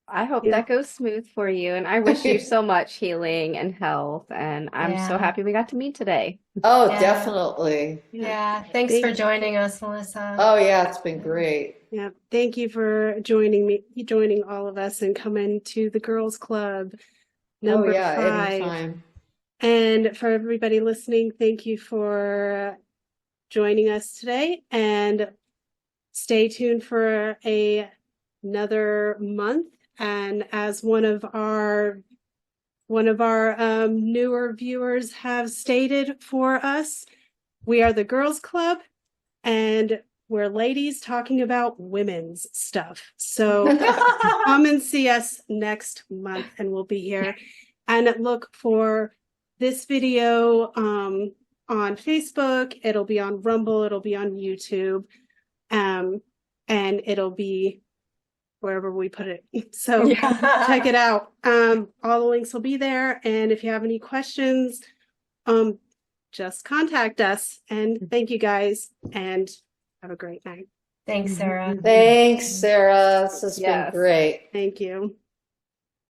I hope that goes smooth for you, and I wish you so much healing and health, and I'm so happy we got to meet today. Oh, definitely. Yeah. Thanks for joining us, Melissa. Oh, yeah, it's been great. Yeah. Thank you for joining all of us and coming to the Girls Club number 5. Anytime. And for everybody listening, thank you for joining us today, and stay tuned for another month And as one of our newer viewers have stated for us, we are the Girls Club, and we're ladies talking about women's stuff. So come and see us next month, and we'll be here. And look for this video on Facebook. It'll be on Rumble. It'll be on YouTube. And it'll be wherever we put it. So check it out. All the links will be there. And if you have any questions, just contact us. And thank you guys, and have a great night. Thanks, Sarah. Thanks, Sarah. This has been Yes. great. Thank you.